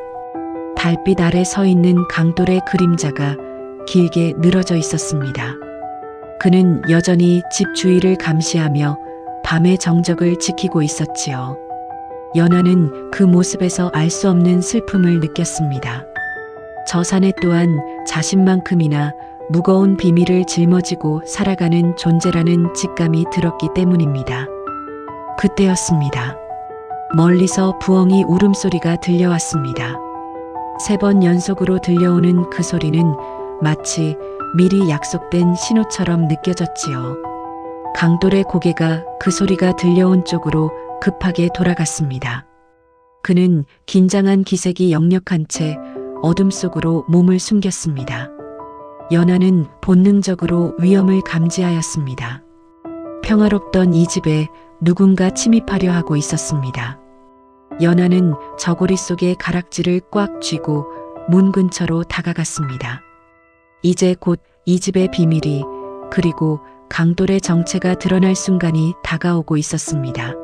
Speaker 1: 달빛 아래 서 있는 강돌의 그림자가 길게 늘어져 있었습니다. 그는 여전히 집 주위를 감시하며 밤의 정적을 지키고 있었지요. 연하는 그 모습에서 알 수 없는 슬픔을 느꼈습니다. 저 사내 또한 자신만큼이나 무거운 비밀을 짊어지고 살아가는 존재라는 직감이 들었기 때문입니다. 그때였습니다. 멀리서 부엉이 울음소리가 들려왔습니다. 3번 연속으로 들려오는 그 소리는 마치 미리 약속된 신호처럼 느껴졌지요. 강돌의 고개가 그 소리가 들려온 쪽으로 급하게 돌아갔습니다. 그는 긴장한 기색이 역력한 채 어둠 속으로 몸을 숨겼습니다. 연하는 본능적으로 위험을 감지하였습니다. 평화롭던 이 집에 누군가 침입하려 하고 있었습니다. 연하는 저고리 속의 가락지를 꽉 쥐고 문 근처로 다가갔습니다. 이제 곧 이 집의 비밀이 그리고 강돌의 정체가 드러날 순간이 다가오고 있었습니다.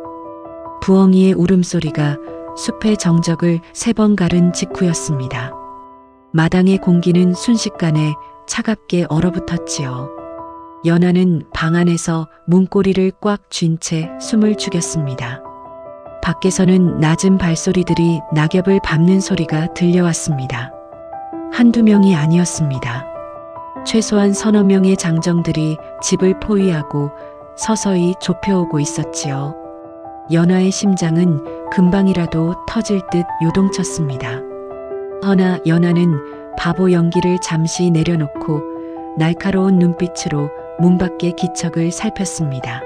Speaker 1: 부엉이의 울음소리가 숲의 정적을 3번 가른 직후였습니다. 마당의 공기는 순식간에 차갑게 얼어붙었지요. 연하는 방 안에서 문고리를 꽉 쥔 채 숨을 죽였습니다. 밖에서는 낮은 발소리들이 낙엽을 밟는 소리가 들려왔습니다. 한두 명이 아니었습니다. 최소한 서너 명의 장정들이 집을 포위하고 서서히 좁혀오고 있었지요. 연하의 심장은 금방이라도 터질 듯 요동쳤습니다. 허나 연하는 바보 연기를 잠시 내려놓고 날카로운 눈빛으로 문 밖의 기척을 살폈습니다.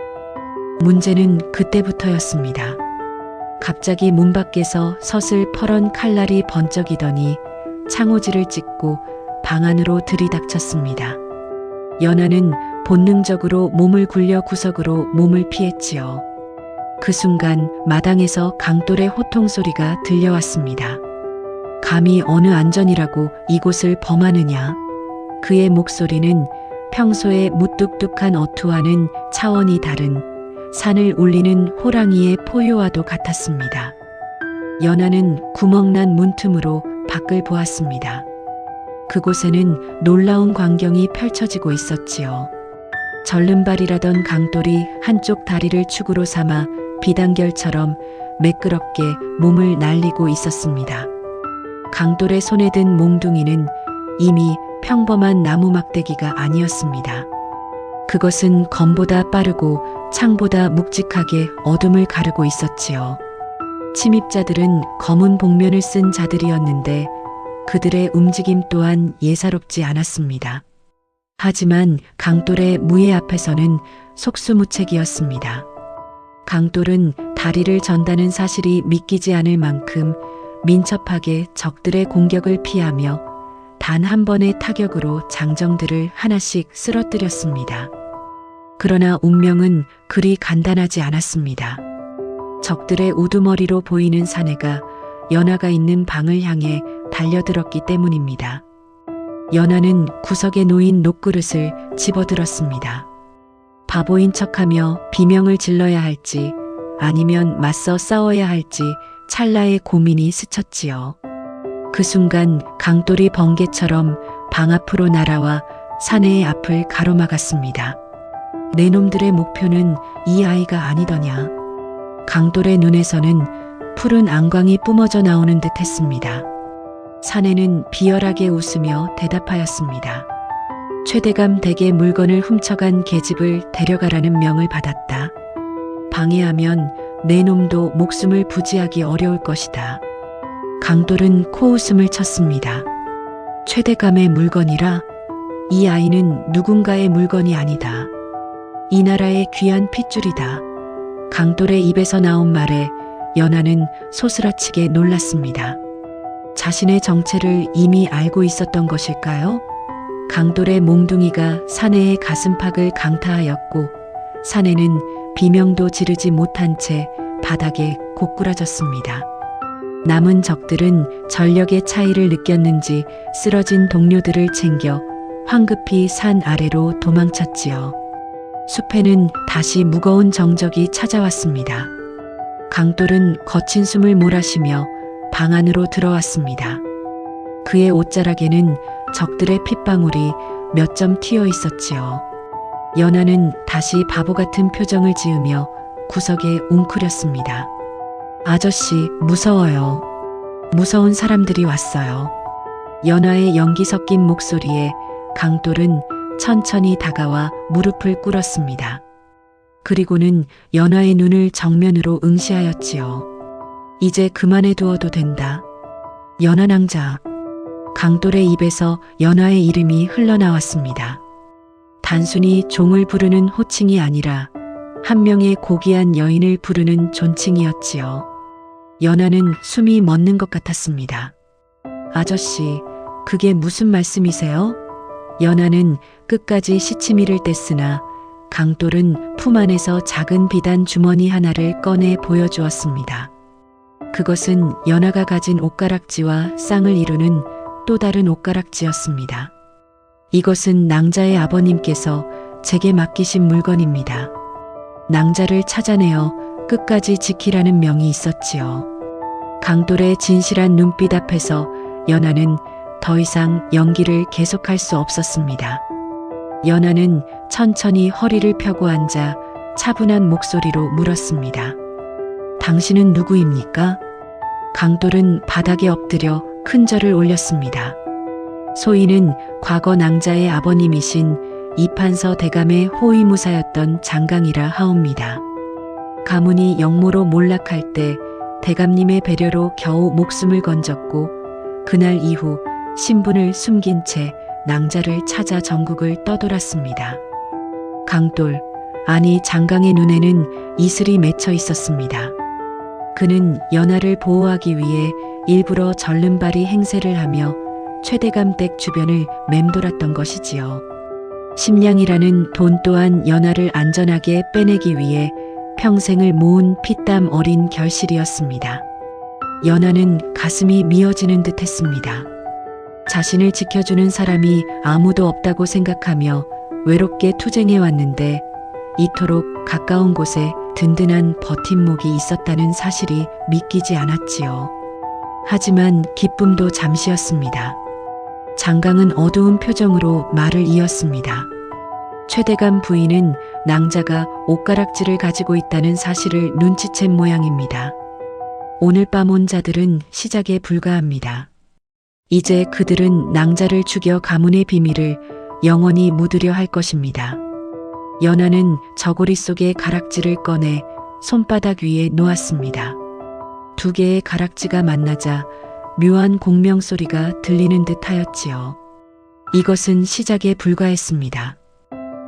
Speaker 1: 문제는 그때부터였습니다. 갑자기 문 밖에서 서슬퍼런 칼날이 번쩍이더니 창호지를 찍고 방 안으로 들이닥쳤습니다. 연하는 본능적으로 몸을 굴려 구석으로 몸을 피했지요. 그 순간 마당에서 강돌의 호통 소리가 들려왔습니다. 감히 어느 안전이라고 이곳을 범하느냐. 그의 목소리는 평소의 무뚝뚝한 어투와는 차원이 다른 산을 울리는 호랑이의 포효와도 같았습니다. 연하는 구멍난 문틈으로 밖을 보았습니다. 그곳에는 놀라운 광경이 펼쳐지고 있었지요. 절름발이라던 강돌이 한쪽 다리를 축으로 삼아 비단결처럼 매끄럽게 몸을 날리고 있었습니다. 강돌의 손에 든 몽둥이는 이미 평범한 나무 막대기가 아니었습니다. 그것은 검보다 빠르고 창보다 묵직하게 어둠을 가르고 있었지요. 침입자들은 검은 복면을 쓴 자들이었는데 그들의 움직임 또한 예사롭지 않았습니다. 하지만 강돌의 무예 앞에서는 속수무책이었습니다. 강돌은 다리를 전다는 사실이 믿기지 않을 만큼 민첩하게 적들의 공격을 피하며 단 한 번의 타격으로 장정들을 하나씩 쓰러뜨렸습니다. 그러나 운명은 그리 간단하지 않았습니다. 적들의 우두머리로 보이는 사내가 연하가 있는 방을 향해 달려들었기 때문입니다. 연하는 구석에 놓인 녹그릇을 집어들었습니다. 바보인 척하며 비명을 질러야 할지 아니면 맞서 싸워야 할지 찰나의 고민이 스쳤지요. 그 순간 강돌이 번개처럼 방 앞으로 날아와 사내의 앞을 가로막았습니다. 내 놈들의 목표는 이 아이가 아니더냐. 강돌의 눈에서는 푸른 안광이 뿜어져 나오는 듯 했습니다. 사내는 비열하게 웃으며 대답하였습니다. 최대감 댁의 물건을 훔쳐간 계집을 데려가라는 명을 받았다. 방해하면 내 놈도 목숨을 부지하기 어려울 것이다. 강돌은 코웃음을 쳤습니다. 최대감의 물건이라? 이 아이는 누군가의 물건이 아니다. 이 나라의 귀한 핏줄이다. 강돌의 입에서 나온 말에 연하는 소스라치게 놀랐습니다. 자신의 정체를 이미 알고 있었던 것일까요? 강돌의 몽둥이가 사내의 가슴팍을 강타하였고 사내는 비명도 지르지 못한 채 바닥에 고꾸라졌습니다. 남은 적들은 전력의 차이를 느꼈는지 쓰러진 동료들을 챙겨 황급히 산 아래로 도망쳤지요. 숲에는 다시 무거운 정적이 찾아왔습니다. 강돌은 거친 숨을 몰아쉬며 방 안으로 들어왔습니다. 그의 옷자락에는 적들의 핏방울이 몇 점 튀어 있었지요. 연하는 다시 바보 같은 표정을 지으며 구석에 웅크렸습니다. 아저씨, 무서워요. 무서운 사람들이 왔어요. 연하의 연기 섞인 목소리에 강돌은 천천히 다가와 무릎을 꿇었습니다. 그리고는 연하의 눈을 정면으로 응시하였지요. 이제 그만해 두어도 된다. 연하 낭자. 강돌의 입에서 연하의 이름이 흘러나왔습니다. 단순히 종을 부르는 호칭이 아니라 한 명의 고귀한 여인을 부르는 존칭이었지요. 연하는 숨이 멎는 것 같았습니다. 아저씨, 그게 무슨 말씀이세요? 연하는 끝까지 시치미를 뗐으나 강돌은 품 안에서 작은 비단 주머니 하나를 꺼내 보여주었습니다. 그것은 연하가 가진 옷가락지와 쌍을 이루는 또 다른 옷가락지였습니다. 이것은 낭자의 아버님께서 제게 맡기신 물건입니다. 낭자를 찾아내어 끝까지 지키라는 명이 있었지요. 강돌의 진실한 눈빛 앞에서 연하는 더 이상 연기를 계속할 수 없었습니다. 연하는 천천히 허리를 펴고 앉아 차분한 목소리로 물었습니다. 당신은 누구입니까? 강돌은 바닥에 엎드려 큰 절을 올렸습니다. 소인은 과거 낭자의 아버님이신 이판서 대감의 호위무사였던 장강이라 하옵니다. 가문이 영모로 몰락할 때 대감님의 배려로 겨우 목숨을 건졌고 그날 이후 신분을 숨긴 채 낭자를 찾아 전국을 떠돌았습니다. 강돌, 아니 장강의 눈에는 이슬이 맺혀 있었습니다. 그는 연하를 보호하기 위해 일부러 절름발이 행세를 하며 최대감 댁 주변을 맴돌았던 것이지요. 심량이라는 돈 또한 연하를 안전하게 빼내기 위해 평생을 모은 피땀 어린 결실이었습니다. 연하는 가슴이 미어지는 듯 했습니다. 자신을 지켜주는 사람이 아무도 없다고 생각하며 외롭게 투쟁해 왔는데 이토록 가까운 곳에 든든한 버팀목이 있었다는 사실이 믿기지 않았지요. 하지만 기쁨도 잠시였습니다. 장강은 어두운 표정으로 말을 이었습니다. 최대감 부인은 낭자가 옷가락지를 가지고 있다는 사실을 눈치챈 모양입니다. 오늘 밤 온 자들은 시작에 불과합니다. 이제 그들은 낭자를 죽여 가문의 비밀을 영원히 묻으려 할 것입니다. 연하는 저고리 속의 가락지를 꺼내 손바닥 위에 놓았습니다. 두 개의 가락지가 만나자 묘한 공명 소리가 들리는 듯 하였지요. 이것은 시작에 불과했습니다.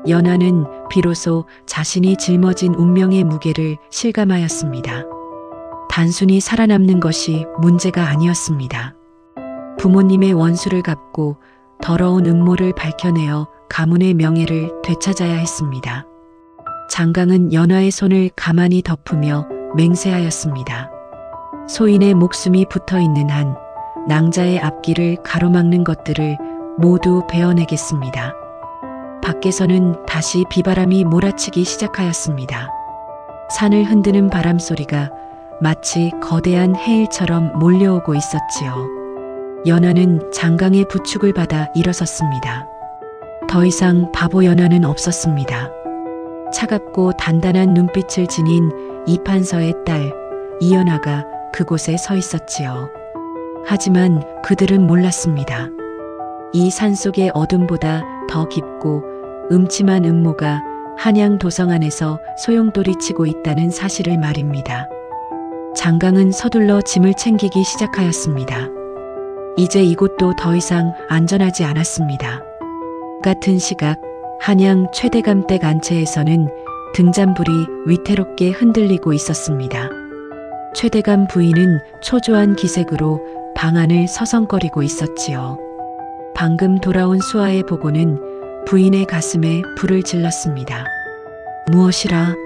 Speaker 1: 연하는 비로소 자신이 짊어진 운명의 무게를 실감하였습니다. 단순히 살아남는 것이 문제가 아니었습니다. 부모님의 원수를 갚고 더러운 음모를 밝혀내어 가문의 명예를 되찾아야 했습니다. 장강은 연화의 손을 가만히 덮으며 맹세하였습니다. 소인의 목숨이 붙어 있는 한 낭자의 앞길을 가로막는 것들을 모두 베어내겠습니다. 밖에서는 다시 비바람이 몰아치기 시작하였습니다. 산을 흔드는 바람 소리가 마치 거대한 해일처럼 몰려오고 있었지요. 연화는 장강의 부축을 받아 일어섰습니다. 더 이상 바보 연화는 없었습니다. 차갑고 단단한 눈빛을 지닌 이판서의 딸 이연화가 그곳에 서 있었지요. 하지만 그들은 몰랐습니다. 이 산속의 어둠보다 더 깊고 음침한 음모가 한양 도성 안에서 소용돌이치고 있다는 사실을 말입니다. 장강은 서둘러 짐을 챙기기 시작하였습니다. 이제 이곳도 더 이상 안전하지 않았습니다. 같은 시각 한양 최대감댁 안채에서는 등잔불이 위태롭게 흔들리고 있었습니다. 최대감 부인은 초조한 기색으로 방 안을 서성거리고 있었지요. 방금 돌아온 수아의 보고는 부인의 가슴에 불을 질렀습니다. 무엇이라?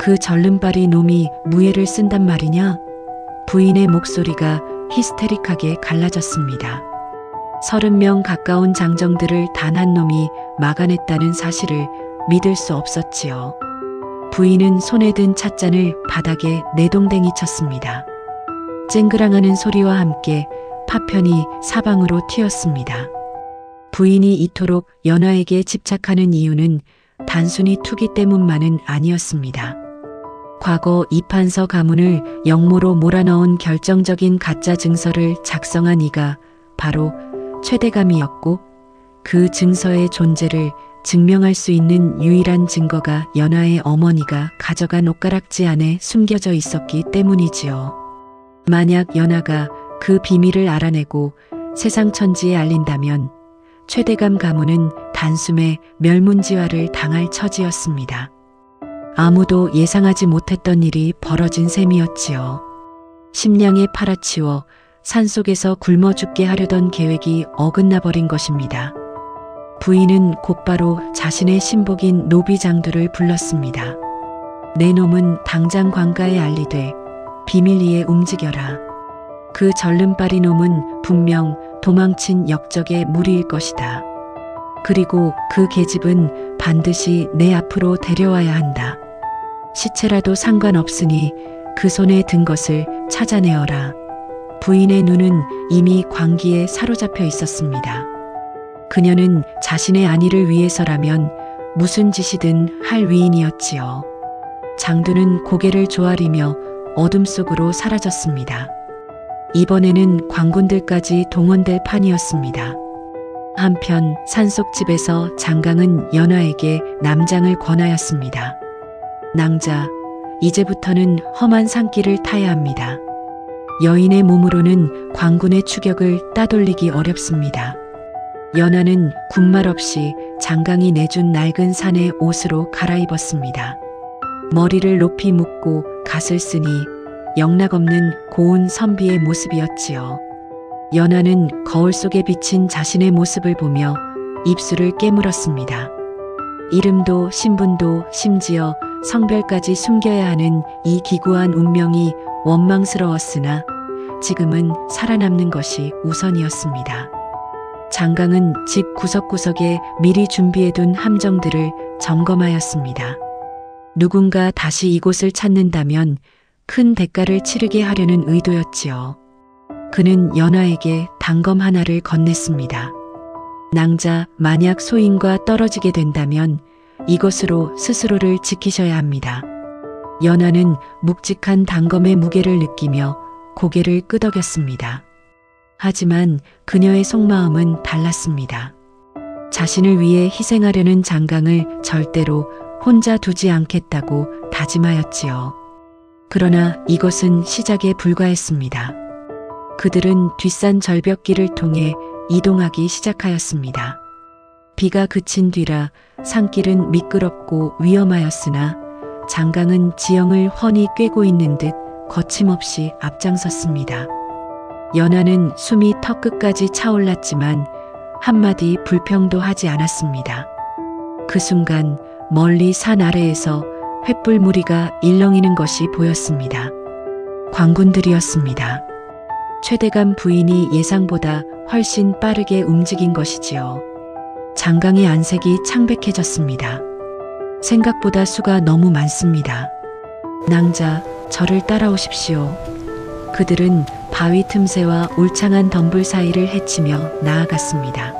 Speaker 1: 그 절름발이 놈이 무예를 쓴단 말이냐? 부인의 목소리가 히스테릭하게 갈라졌습니다. 30명 가까운 장정들을 단 한 놈이 막아냈다는 사실을 믿을 수 없었지요. 부인은 손에 든 찻잔을 바닥에 내동댕이 쳤습니다. 쨍그랑하는 소리와 함께 파편이 사방으로 튀었습니다. 부인이 이토록 연화에게 집착하는 이유는 단순히 투기 때문만은 아니었습니다. 과거 이판서 가문을 역모로 몰아넣은 결정적인 가짜 증서를 작성한 이가 바로 최대감이었고, 그 증서의 존재를 증명할 수 있는 유일한 증거가 연화의 어머니가 가져간 옷가락지 안에 숨겨져 있었기 때문이지요. 만약 연화가 그 비밀을 알아내고 세상 천지에 알린다면 최대감 가문은 단숨에 멸문지화를 당할 처지였습니다. 아무도 예상하지 못했던 일이 벌어진 셈이었지요. 심량에 팔아치워 산속에서 굶어 죽게 하려던 계획이 어긋나버린 것입니다. 부인은 곧바로 자신의 신복인 노비장두를 불렀습니다. 내 놈은 당장 관가에 알리되 비밀리에 움직여라. 그 절름발이 놈은 분명 도망친 역적의 무리일 것이다. 그리고 그 계집은 반드시 내 앞으로 데려와야 한다. 시체라도 상관없으니 그 손에 든 것을 찾아내어라. 부인의 눈은 이미 광기에 사로잡혀 있었습니다. 그녀는 자신의 안위를 위해서라면 무슨 짓이든 할 위인이었지요. 장두는 고개를 조아리며 어둠 속으로 사라졌습니다. 이번에는 광군들까지 동원될 판이었습니다. 한편 산속집에서 장강은 연화에게 남장을 권하였습니다. 낭자, 이제부터는 험한 산길을 타야 합니다. 여인의 몸으로는 광군의 추격을 따돌리기 어렵습니다. 연화는 군말 없이 장강이 내준 낡은 산의 옷으로 갈아입었습니다. 머리를 높이 묶고 갓을 쓰니 영락없는 고운 선비의 모습이었지요. 연화는 거울 속에 비친 자신의 모습을 보며 입술을 깨물었습니다. 이름도 신분도 심지어 성별까지 숨겨야 하는 이 기구한 운명이 원망스러웠으나 지금은 살아남는 것이 우선이었습니다. 장강은 집 구석구석에 미리 준비해둔 함정들을 점검하였습니다. 누군가 다시 이곳을 찾는다면 큰 대가를 치르게 하려는 의도였지요. 그는 연화에게 단검 하나를 건넸습니다. 낭자, 만약 소인과 떨어지게 된다면 이것으로 스스로를 지키셔야 합니다. 연화는 묵직한 단검의 무게를 느끼며 고개를 끄덕였습니다. 하지만 그녀의 속마음은 달랐습니다. 자신을 위해 희생하려는 장강을 절대로 혼자 두지 않겠다고 다짐하였지요. 그러나 이것은 시작에 불과했습니다. 그들은 뒷산 절벽길을 통해 이동하기 시작하였습니다. 비가 그친 뒤라 산길은 미끄럽고 위험하였으나 장강은 지형을 훤히 꿰고 있는 듯 거침없이 앞장섰습니다. 연하는 숨이 턱끝까지 차올랐지만 한마디 불평도 하지 않았습니다. 그 순간 멀리 산 아래에서 횃불 무리가 일렁이는 것이 보였습니다. 광군들이었습니다. 최대감 부인이 예상보다 훨씬 빠르게 움직인 것이지요. 장강의 안색이 창백해졌습니다. 생각보다 수가 너무 많습니다. 낭자, 저를 따라오십시오. 그들은 바위 틈새와 울창한 덤불 사이를 헤치며 나아갔습니다.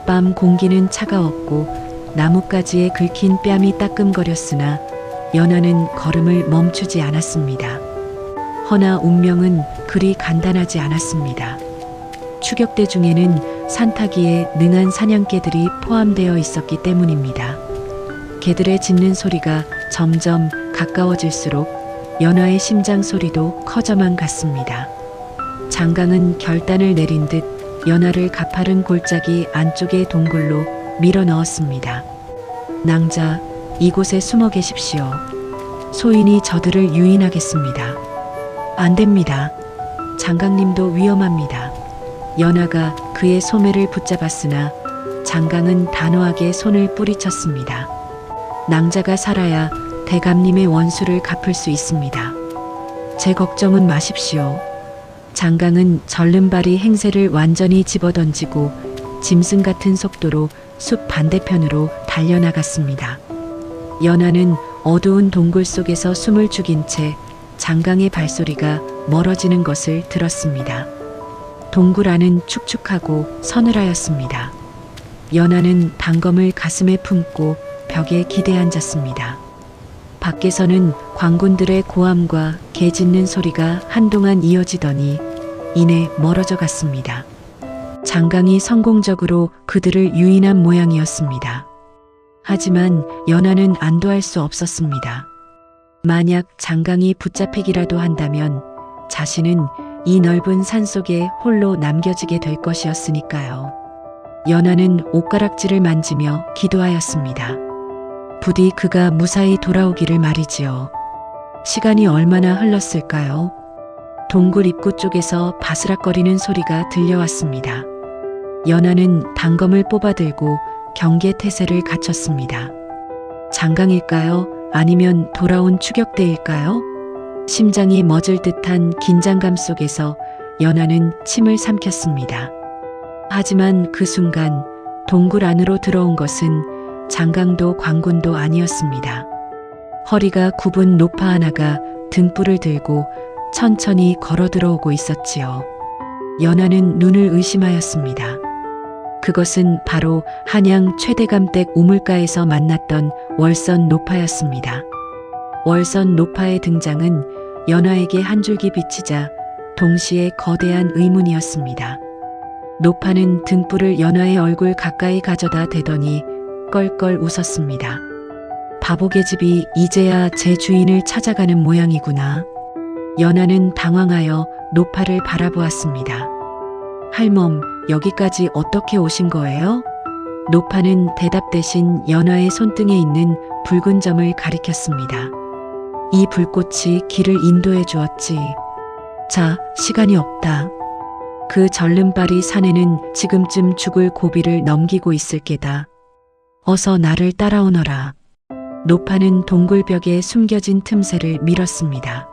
Speaker 1: 밤 공기는 차가웠고 나뭇가지에 긁힌 뺨이 따끔거렸으나 연하는 걸음을 멈추지 않았습니다. 허나 운명은 그리 간단하지 않았습니다. 추격대 중에는 산타기에 능한 사냥개들이 포함되어 있었기 때문입니다. 개들의 짖는 소리가 점점 가까워질수록 연하의 심장 소리도 커져만 갔습니다. 장강은 결단을 내린 듯 연하를 가파른 골짜기 안쪽의 동굴로 밀어 넣었습니다. 낭자, 이곳에 숨어 계십시오. 소인이 저들을 유인하겠습니다. 안 됩니다. 장강님도 위험합니다. 연하가 그의 소매를 붙잡았으나 장강은 단호하게 손을 뿌리쳤습니다. 낭자가 살아야 대감님의 원수를 갚을 수 있습니다. 제 걱정은 마십시오. 장강은 절름발이 행세를 완전히 집어던지고 짐승 같은 속도로 숲 반대편으로 달려나갔습니다. 연하는 어두운 동굴 속에서 숨을 죽인 채 장강의 발소리가 멀어지는 것을 들었습니다. 동굴 안은 축축하고 서늘하였습니다. 연하는 단검을 가슴에 품고 벽에 기대앉았습니다. 밖에서는 광군들의 고함과 개 짖는 소리가 한동안 이어지더니 이내 멀어져 갔습니다. 장강이 성공적으로 그들을 유인한 모양이었습니다. 하지만 연하는 안도할 수 없었습니다. 만약 장강이 붙잡히기라도 한다면 자신은 이 넓은 산속에 홀로 남겨지게 될 것이었으니까요. 연하는 옷가락질을 만지며 기도하였습니다. 부디 그가 무사히 돌아오기를 말이지요. 시간이 얼마나 흘렀을까요? 동굴 입구 쪽에서 바스락거리는 소리가 들려왔습니다. 연하는 단검을 뽑아들고 경계 태세를 갖췄습니다. 장강일까요? 아니면 돌아온 추격대일까요? 심장이 멎을 듯한 긴장감 속에서 연하는 침을 삼켰습니다. 하지만 그 순간 동굴 안으로 들어온 것은 장강도 광군도 아니었습니다. 허리가 굽은 노파 하나가 등불을 들고 천천히 걸어 들어오고 있었지요. 연하는 눈을 의심하였습니다. 그것은 바로 한양 최대감댁 우물가에서 만났던 월선 노파였습니다. 월선 노파의 등장은 연하에게 한 줄기 비치자 동시에 거대한 의문이었습니다. 노파는 등불을 연하의 얼굴 가까이 가져다 대더니 껄껄 웃었습니다. 바보개집이 이제야 제 주인을 찾아가는 모양이구나. 연하는 당황하여 노파를 바라보았습니다. 할멈, 여기까지 어떻게 오신 거예요? 노파는 대답 대신 연하의 손등에 있는 붉은 점을 가리켰습니다. 이 불꽃이 길을 인도해 주었지. 자, 시간이 없다. 그 절름발이 산에는 지금쯤 죽을 고비를 넘기고 있을 게다. 어서 나를 따라오너라. 노파는 동굴벽에 숨겨진 틈새를 밀었습니다.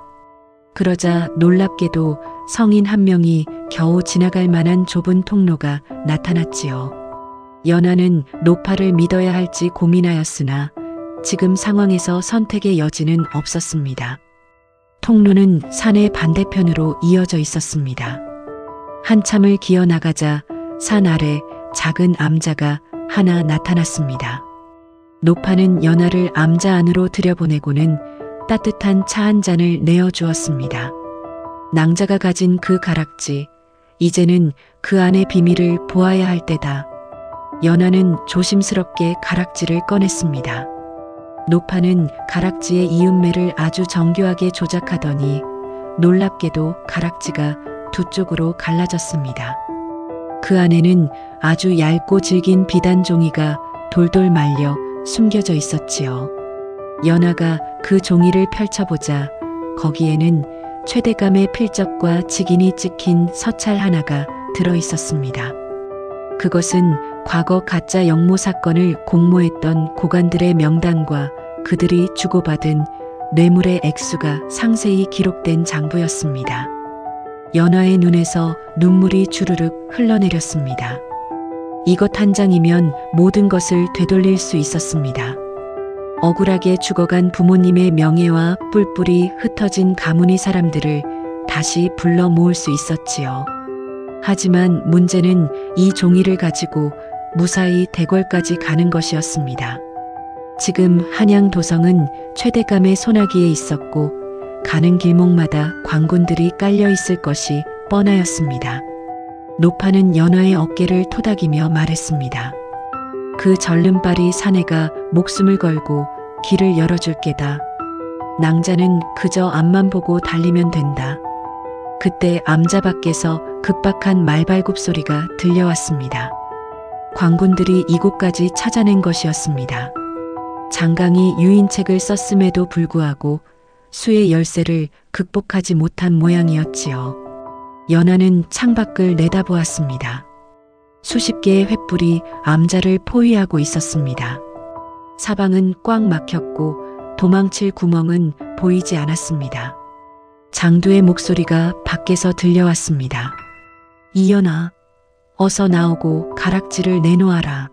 Speaker 1: 그러자 놀랍게도 성인 한 명이 겨우 지나갈 만한 좁은 통로가 나타났지요. 연하는 노파를 믿어야 할지 고민하였으나 지금 상황에서 선택의 여지는 없었습니다. 통로는 산의 반대편으로 이어져 있었습니다. 한참을 기어 나가자 산 아래 작은 암자가 하나 나타났습니다. 노파는 연하를 암자 안으로 들여보내고는 따뜻한 차 한 잔을 내어주었습니다. 낭자가 가진 그 가락지, 이제는 그 안의 비밀을 보아야 할 때다. 연하는 조심스럽게 가락지를 꺼냈습니다. 노파는 가락지의 이음매를 아주 정교하게 조작하더니 놀랍게도 가락지가 두 쪽으로 갈라졌습니다. 그 안에는 아주 얇고 질긴 비단 종이가 돌돌 말려 숨겨져 있었지요. 연하가 그 종이를 펼쳐보자 거기에는 최대감의 필적과 직인이 찍힌 서찰 하나가 들어 있었습니다. 그것은 과거 가짜 영모 사건을 공모했던 고관들의 명단과 그들이 주고받은 뇌물의 액수가 상세히 기록된 장부였습니다. 연화의 눈에서 눈물이 주르륵 흘러내렸습니다. 이것 한 장이면 모든 것을 되돌릴 수 있었습니다. 억울하게 죽어간 부모님의 명예와 뿔뿔이 흩어진 가문의 사람들을 다시 불러 모을 수 있었지요. 하지만 문제는 이 종이를 가지고 무사히 대궐까지 가는 것이었습니다. 지금 한양 도성은 최대감의 소나기에 있었고 가는 길목마다 광군들이 깔려 있을 것이 뻔하였습니다. 노파는 연화의 어깨를 토닥이며 말했습니다. 그 절름발이 사내가 목숨을 걸고 길을 열어줄 게다. 낭자는 그저 앞만 보고 달리면 된다. 그때 암자 밖에서 급박한 말발굽 소리가 들려왔습니다. 광군들이 이곳까지 찾아낸 것이었습니다. 장강이 유인책을 썼음에도 불구하고 수의 열쇠를 극복하지 못한 모양이었지요. 연화는 창밖을 내다보았습니다. 수십 개의 횃불이 암자를 포위하고 있었습니다. 사방은 꽉 막혔고 도망칠 구멍은 보이지 않았습니다. 장두의 목소리가 밖에서 들려왔습니다. 이연아, 어서 나오고 가락지를 내놓아라.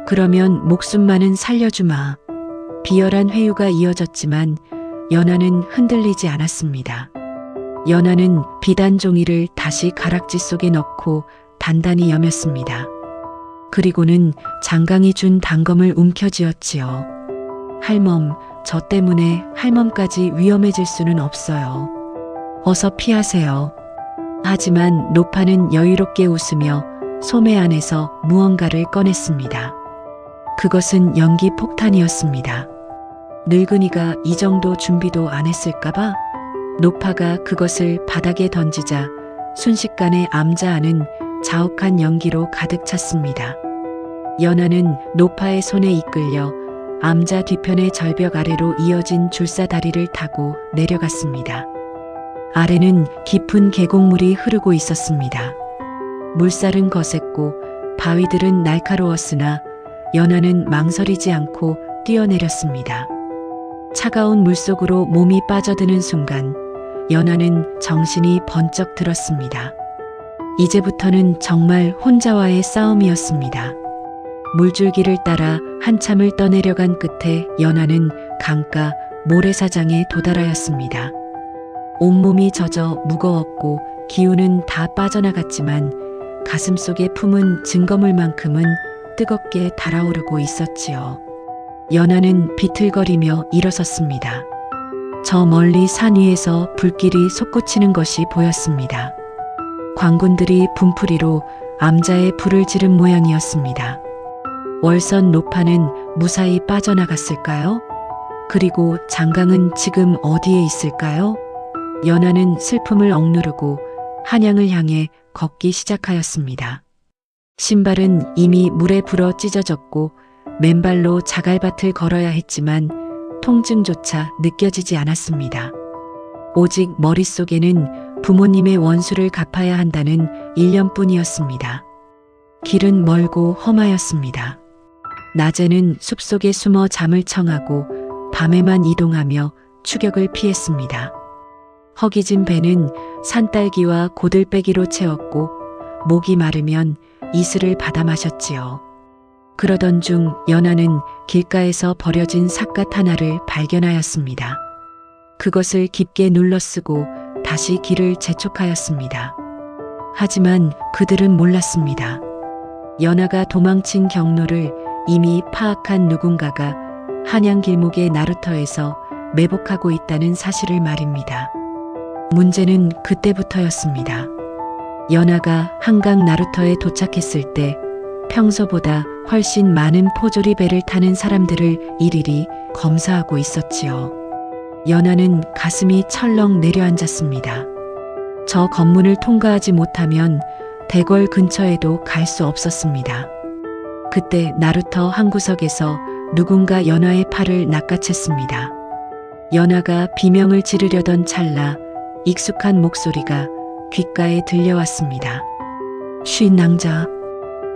Speaker 1: 그러면 목숨만은 살려주마. 비열한 회유가 이어졌지만 연화는 흔들리지 않았습니다. 연화는 비단 종이를 다시 가락지 속에 넣고 단단히 여몄습니다. 그리고는 장강이 준 단검을 움켜쥐었지요. 할멈, 저 때문에 할멈까지 위험해질 수는 없어요. 어서 피하세요. 하지만 노파는 여유롭게 웃으며 소매 안에서 무언가를 꺼냈습니다. 그것은 연기 폭탄이었습니다. 늙은이가 이 정도 준비도 안 했을까봐? 노파가 그것을 바닥에 던지자 순식간에 암자 안은 자욱한 연기로 가득 찼습니다. 연화는 노파의 손에 이끌려 암자 뒤편의 절벽 아래로 이어진 줄사다리를 타고 내려갔습니다. 아래는 깊은 계곡물이 흐르고 있었습니다. 물살은 거셌고 바위들은 날카로웠으나 연화는 망설이지 않고 뛰어내렸습니다. 차가운 물속으로 몸이 빠져드는 순간 연화는 정신이 번쩍 들었습니다. 이제부터는 정말 혼자와의 싸움이었습니다. 물줄기를 따라 한참을 떠내려간 끝에 연화는 강가 모래사장에 도달하였습니다. 온몸이 젖어 무거웠고 기운은 다 빠져나갔지만 가슴속에 품은 증거물만큼은 뜨겁게 달아오르고 있었지요. 연화는 비틀거리며 일어섰습니다. 저 멀리 산 위에서 불길이 솟구치는 것이 보였습니다. 광군들이 분풀이로 암자에 불을 지른 모양이었습니다. 월선 노파는 무사히 빠져나갔을까요? 그리고 장강은 지금 어디에 있을까요? 연화는 슬픔을 억누르고 한양을 향해 걷기 시작하였습니다. 신발은 이미 물에 불어 찢어졌고 맨발로 자갈밭을 걸어야 했지만 통증조차 느껴지지 않았습니다. 오직 머릿속에는 부모님의 원수를 갚아야 한다는 일념뿐이었습니다. 길은 멀고 험하였습니다. 낮에는 숲속에 숨어 잠을 청하고 밤에만 이동하며 추격을 피했습니다. 허기진 배는 산딸기와 고들빼기로 채웠고 목이 마르면 이슬을 받아 마셨지요. 그러던 중 연화는 길가에서 버려진 삿갓 하나를 발견하였습니다. 그것을 깊게 눌러쓰고 다시 길을 재촉하였습니다. 하지만 그들은 몰랐습니다. 연화가 도망친 경로를 이미 파악한 누군가가 한양 길목의 나루터에서 매복하고 있다는 사실을 말입니다. 문제는 그때부터였습니다. 연화가 한강 나루터에 도착했을 때 평소보다 훨씬 많은 포조리 배를 타는 사람들을 일일이 검사하고 있었지요. 연화는 가슴이 철렁 내려앉았습니다. 저 건물을 통과하지 못하면 대궐 근처에도 갈 수 없었습니다. 그때 나루터 한 구석에서 누군가 연화의 팔을 낚아챘습니다. 연화가 비명을 지르려던 찰나 익숙한 목소리가 귓가에 들려왔습니다. 쉰 낭자,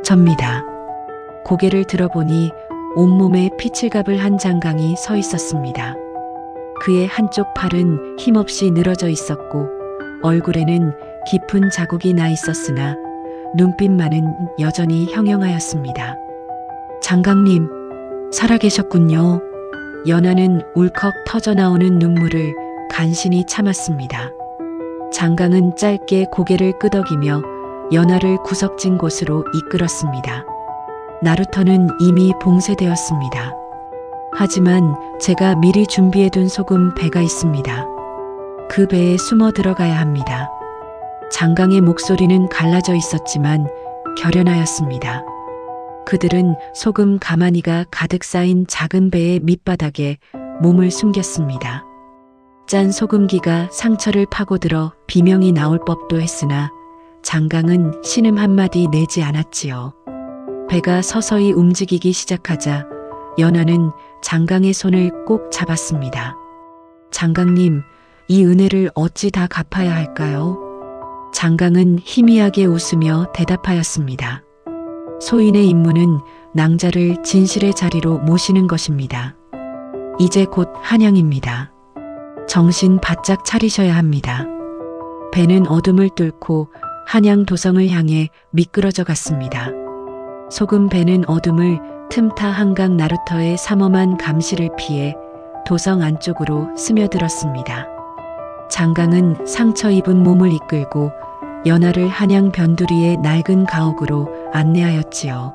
Speaker 1: 접니다. 고개를 들어보니 온몸에 피칠갑을 한 장강이 서 있었습니다. 그의 한쪽 팔은 힘없이 늘어져 있었고 얼굴에는 깊은 자국이 나 있었으나 눈빛만은 여전히 형형하였습니다. 장강님, 살아계셨군요. 연하는 울컥 터져나오는 눈물을 간신히 참았습니다. 장강은 짧게 고개를 끄덕이며 연하를 구석진 곳으로 이끌었습니다. 나루터는 이미 봉쇄되었습니다. 하지만 제가 미리 준비해둔 소금 배가 있습니다. 그 배에 숨어 들어가야 합니다. 장강의 목소리는 갈라져 있었지만 결연하였습니다. 그들은 소금 가마니가 가득 쌓인 작은 배의 밑바닥에 몸을 숨겼습니다. 짠 소금기가 상처를 파고들어 비명이 나올 법도 했으나 장강은 신음 한마디 내지 않았지요. 배가 서서히 움직이기 시작하자 연하는 장강의 손을 꼭 잡았습니다. 장강님, 이 은혜를 어찌 다 갚아야 할까요? 장강은 희미하게 웃으며 대답하였습니다. 소인의 임무는 낭자를 진실의 자리로 모시는 것입니다. 이제 곧 한양입니다. 정신 바짝 차리셔야 합니다. 배는 어둠을 뚫고 한양 도성을 향해 미끄러져 갔습니다. 소금 배는 어둠을 틈타 한강 나루터의 삼엄한 감시를 피해 도성 안쪽으로 스며들었습니다. 장강은 상처 입은 몸을 이끌고 연하를 한양 변두리의 낡은 가옥으로 안내하였지요.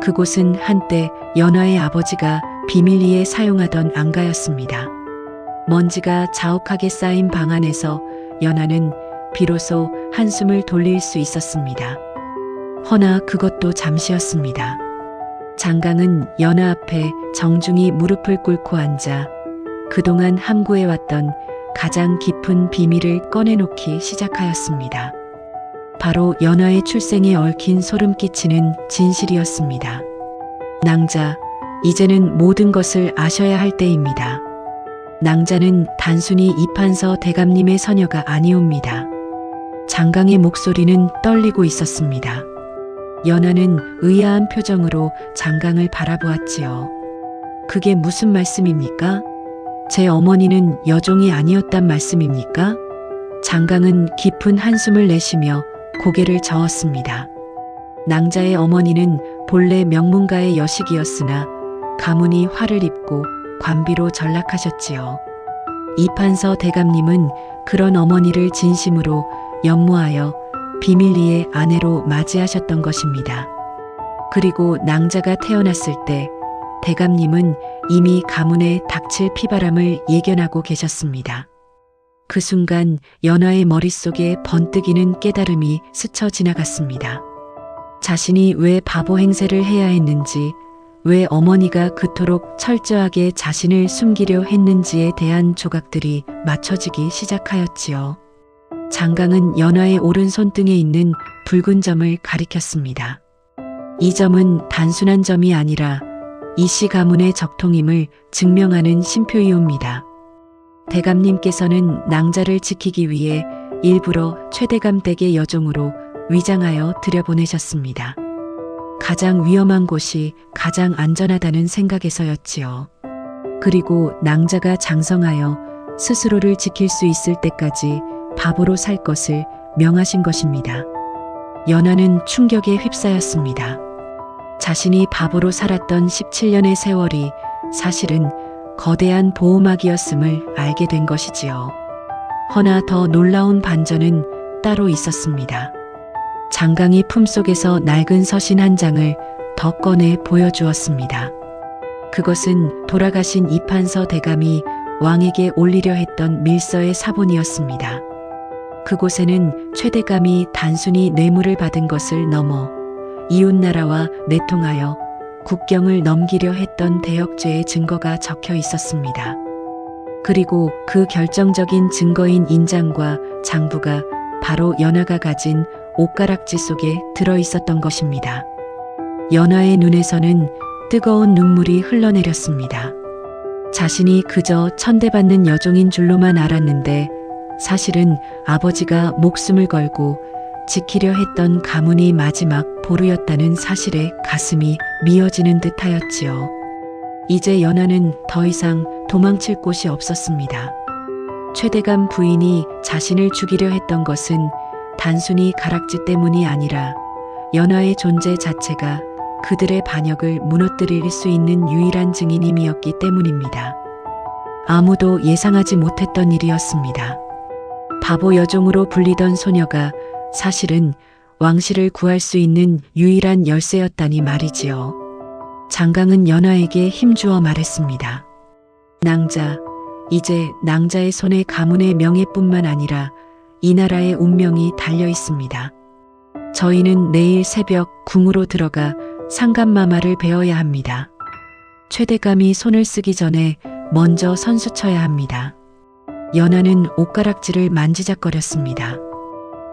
Speaker 1: 그곳은 한때 연하의 아버지가 비밀리에 사용하던 안가였습니다. 먼지가 자욱하게 쌓인 방 안에서 연하는 비로소 한숨을 돌릴 수 있었습니다. 허나 그것도 잠시였습니다. 장강은 연하 앞에 정중히 무릎을 꿇고 앉아 그동안 함구해왔던 가장 깊은 비밀을 꺼내놓기 시작하였습니다. 바로 연하의 출생에 얽힌 소름 끼치는 진실이었습니다. 낭자, 이제는 모든 것을 아셔야 할 때입니다. 낭자는 단순히 이판서 대감님의 서녀가 아니옵니다. 장강의 목소리는 떨리고 있었습니다. 연하는 의아한 표정으로 장강을 바라보았지요. 그게 무슨 말씀입니까? 제 어머니는 여종이 아니었단 말씀입니까? 장강은 깊은 한숨을 내쉬며 고개를 저었습니다. 낭자의 어머니는 본래 명문가의 여식이었으나 가문이 화를 입고 관비로 전락하셨지요. 이판서 대감님은 그런 어머니를 진심으로 연모하여 비밀리에 아내로 맞이하셨던 것입니다. 그리고 낭자가 태어났을 때 대감님은 이미 가문에 닥칠 피바람을 예견하고 계셨습니다. 그 순간 연하의 머릿속에 번뜩이는 깨달음이 스쳐 지나갔습니다. 자신이 왜 바보 행세를 해야 했는지, 왜 어머니가 그토록 철저하게 자신을 숨기려 했는지에 대한 조각들이 맞춰지기 시작하였지요. 장강은 연하의 오른손등에 있는 붉은 점을 가리켰습니다. 이 점은 단순한 점이 아니라 이씨 가문의 적통임을 증명하는 심표이옵니다. 대감님께서는 낭자를 지키기 위해 일부러 최대감 댁의 여종으로 위장하여 들여보내셨습니다. 가장 위험한 곳이 가장 안전하다는 생각에서였지요. 그리고 낭자가 장성하여 스스로를 지킬 수 있을 때까지 바보로 살 것을 명하신 것입니다. 연하는 충격에 휩싸였습니다. 자신이 바보로 살았던 17년의 세월이 사실은 거대한 보호막이었음을 알게 된 것이지요. 허나 더 놀라운 반전은 따로 있었습니다. 장강이 품속에서 낡은 서신 한 장을 더 꺼내 보여주었습니다. 그것은 돌아가신 이판서 대감이 왕에게 올리려 했던 밀서의 사본이었습니다. 그곳에는 최대감이 단순히 뇌물을 받은 것을 넘어 이웃나라와 내통하여 국경을 넘기려 했던 대역죄의 증거가 적혀 있었습니다. 그리고 그 결정적인 증거인 인장과 장부가 바로 연하가 가진 옷가락지 속에 들어 있었던 것입니다. 연하의 눈에서는 뜨거운 눈물이 흘러내렸습니다. 자신이 그저 천대받는 여종인 줄로만 알았는데 사실은 아버지가 목숨을 걸고 지키려 했던 가문이 마지막 보루였다는 사실에 가슴이 미어지는 듯하였지요. 이제 연하는 더 이상 도망칠 곳이 없었습니다. 최대감 부인이 자신을 죽이려 했던 것은 단순히 가락지 때문이 아니라 연하의 존재 자체가 그들의 반역을 무너뜨릴 수 있는 유일한 증인임이었기 때문입니다. 아무도 예상하지 못했던 일이었습니다. 바보 여종으로 불리던 소녀가 사실은 왕실을 구할 수 있는 유일한 열쇠였다니 말이지요. 장강은 연하에게 힘주어 말했습니다. 낭자, 이제 낭자의 손에 가문의 명예뿐만 아니라 이 나라의 운명이 달려 있습니다. 저희는 내일 새벽 궁으로 들어가 상감마마를 베어야 합니다. 최대감이 손을 쓰기 전에 먼저 선수쳐야 합니다. 연하는 옷가락질을 만지작거렸습니다.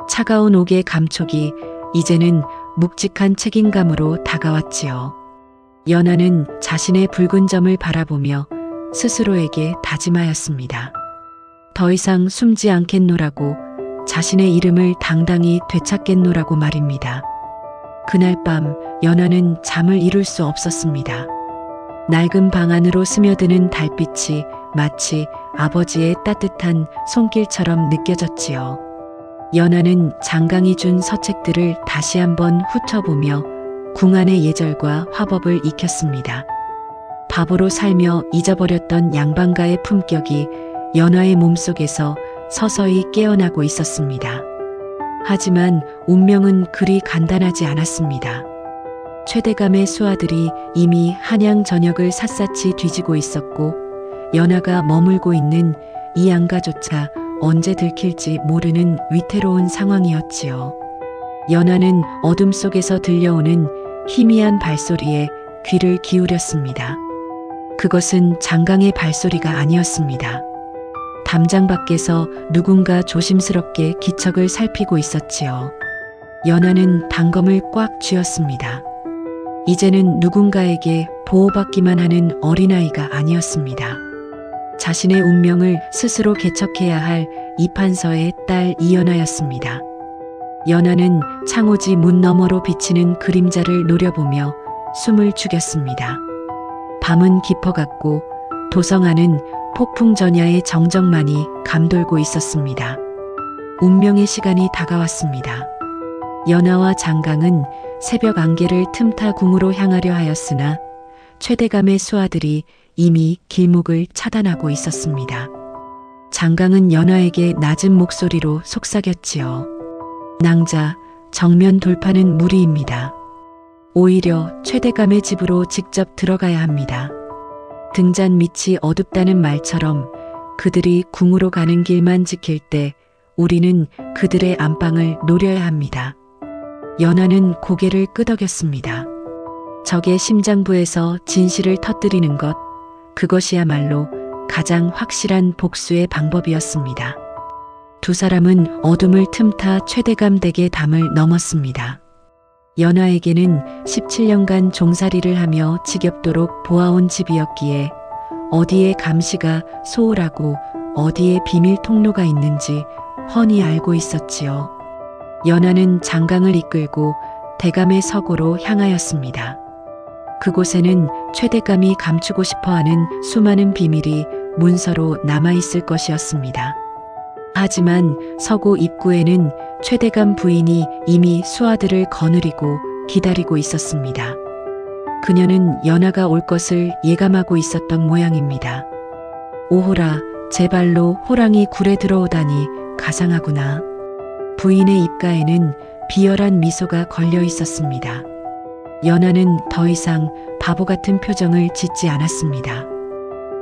Speaker 1: 차가운 옥의 감촉이 이제는 묵직한 책임감으로 다가왔지요. 연하는 자신의 붉은 점을 바라보며 스스로에게 다짐하였습니다. 더 이상 숨지 않겠노라고, 자신의 이름을 당당히 되찾겠노라고 말입니다. 그날 밤 연하는 잠을 이룰 수 없었습니다. 낡은 방 안으로 스며드는 달빛이 마치 아버지의 따뜻한 손길처럼 느껴졌지요. 연하는 장강이 준 서책들을 다시 한번 훑어보며 궁 안의 예절과 화법을 익혔습니다. 바보로 살며 잊어버렸던 양반가의 품격이 연하의 몸속에서 서서히 깨어나고 있었습니다. 하지만 운명은 그리 간단하지 않았습니다. 최대감의 수하들이 이미 한양 전역을 샅샅이 뒤지고 있었고 연하가 머물고 있는 이 양가조차 언제 들킬지 모르는 위태로운 상황이었지요. 연하는 어둠 속에서 들려오는 희미한 발소리에 귀를 기울였습니다. 그것은 장강의 발소리가 아니었습니다. 담장 밖에서 누군가 조심스럽게 기척을 살피고 있었지요. 연하는 단검을 꽉 쥐었습니다. 이제는 누군가에게 보호받기만 하는 어린아이가 아니었습니다. 자신의 운명을 스스로 개척해야 할 이판서의 딸 이연하였습니다. 연하는 창호지 문 너머로 비치는 그림자를 노려보며 숨을 죽였습니다. 밤은 깊어갔고 도성 안은 폭풍 전야의 정적만이 감돌고 있었습니다. 운명의 시간이 다가왔습니다. 연하와 장강은 새벽 안개를 틈타 궁으로 향하려 하였으나 최대감의 수하들이 이미 길목을 차단하고 있었습니다. 장강은 연하에게 낮은 목소리로 속삭였지요. 낭자, 정면 돌파는 무리입니다. 오히려 최대감의 집으로 직접 들어가야 합니다. 등잔 밑이 어둡다는 말처럼 그들이 궁으로 가는 길만 지킬 때 우리는 그들의 안방을 노려야 합니다. 연하는 고개를 끄덕였습니다. 적의 심장부에서 진실을 터뜨리는 것, 그것이야말로 가장 확실한 복수의 방법이었습니다. 두 사람은 어둠을 틈타 최대감 댁의 담을 넘었습니다. 연하에게는 17년간 종살이를 하며 지겹도록 보아온 집이었기에 어디에 감시가 소홀하고 어디에 비밀 통로가 있는지 훤히 알고 있었지요. 연하는 장강을 이끌고 대감의 서고로 향하였습니다. 그곳에는 최대감이 감추고 싶어하는 수많은 비밀이 문서로 남아있을 것이었습니다. 하지만 서고 입구에는 최대감 부인이 이미 수하들을 거느리고 기다리고 있었습니다. 그녀는 연하가 올 것을 예감하고 있었던 모양입니다. 오호라, 제 발로 호랑이 굴에 들어오다니 가상하구나. 부인의 입가에는 비열한 미소가 걸려 있었습니다. 연하는 더 이상 바보 같은 표정을 짓지 않았습니다.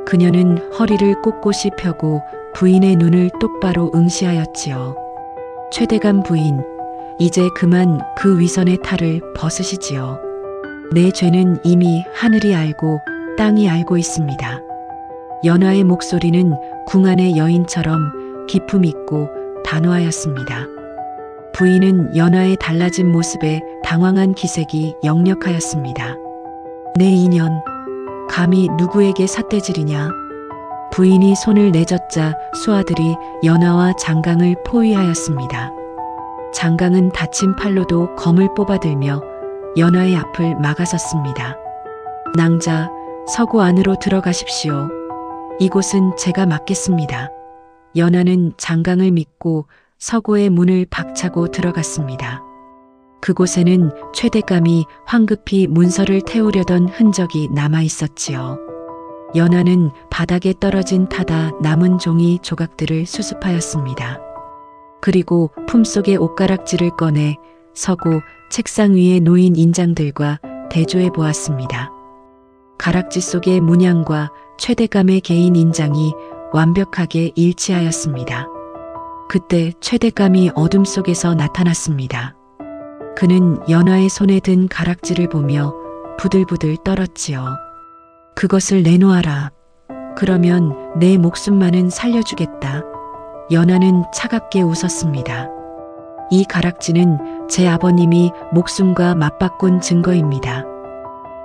Speaker 1: 그녀는 허리를 꼿꼿이 펴고 부인의 눈을 똑바로 응시하였지요. 최대감 부인, 이제 그만 그 위선의 탈을 벗으시지요. 내 죄는 이미 하늘이 알고 땅이 알고 있습니다. 연하의 목소리는 궁 안의 여인처럼 기품 있고 단호하였습니다. 부인은 연하의 달라진 모습에 당황한 기색이 역력하였습니다. 내 인연, 감히 누구에게 삿대질이냐? 부인이 손을 내젓자 수아들이 연화와 장강을 포위하였습니다. 장강은 다친 팔로도 검을 뽑아들며 연화의 앞을 막아섰습니다. 낭자, 서구 안으로 들어가십시오. 이곳은 제가 맡겠습니다. 연화는 장강을 믿고 서고의 문을 박차고 들어갔습니다. 그곳에는 최대감이 황급히 문서를 태우려던 흔적이 남아 있었지요. 연화는 바닥에 떨어진 타다 남은 종이 조각들을 수습하였습니다. 그리고 품속의 옷가락지를 꺼내 서고 책상 위에 놓인 인장들과 대조해 보았습니다. 가락지 속의 문양과 최대감의 개인 인장이 완벽하게 일치하였습니다. 그때 최대감이 어둠 속에서 나타났습니다. 그는 연화의 손에 든 가락지를 보며 부들부들 떨었지요. 그것을 내놓아라. 그러면 내 목숨만은 살려주겠다. 연화는 차갑게 웃었습니다. 이 가락지는 제 아버님이 목숨과 맞바꾼 증거입니다.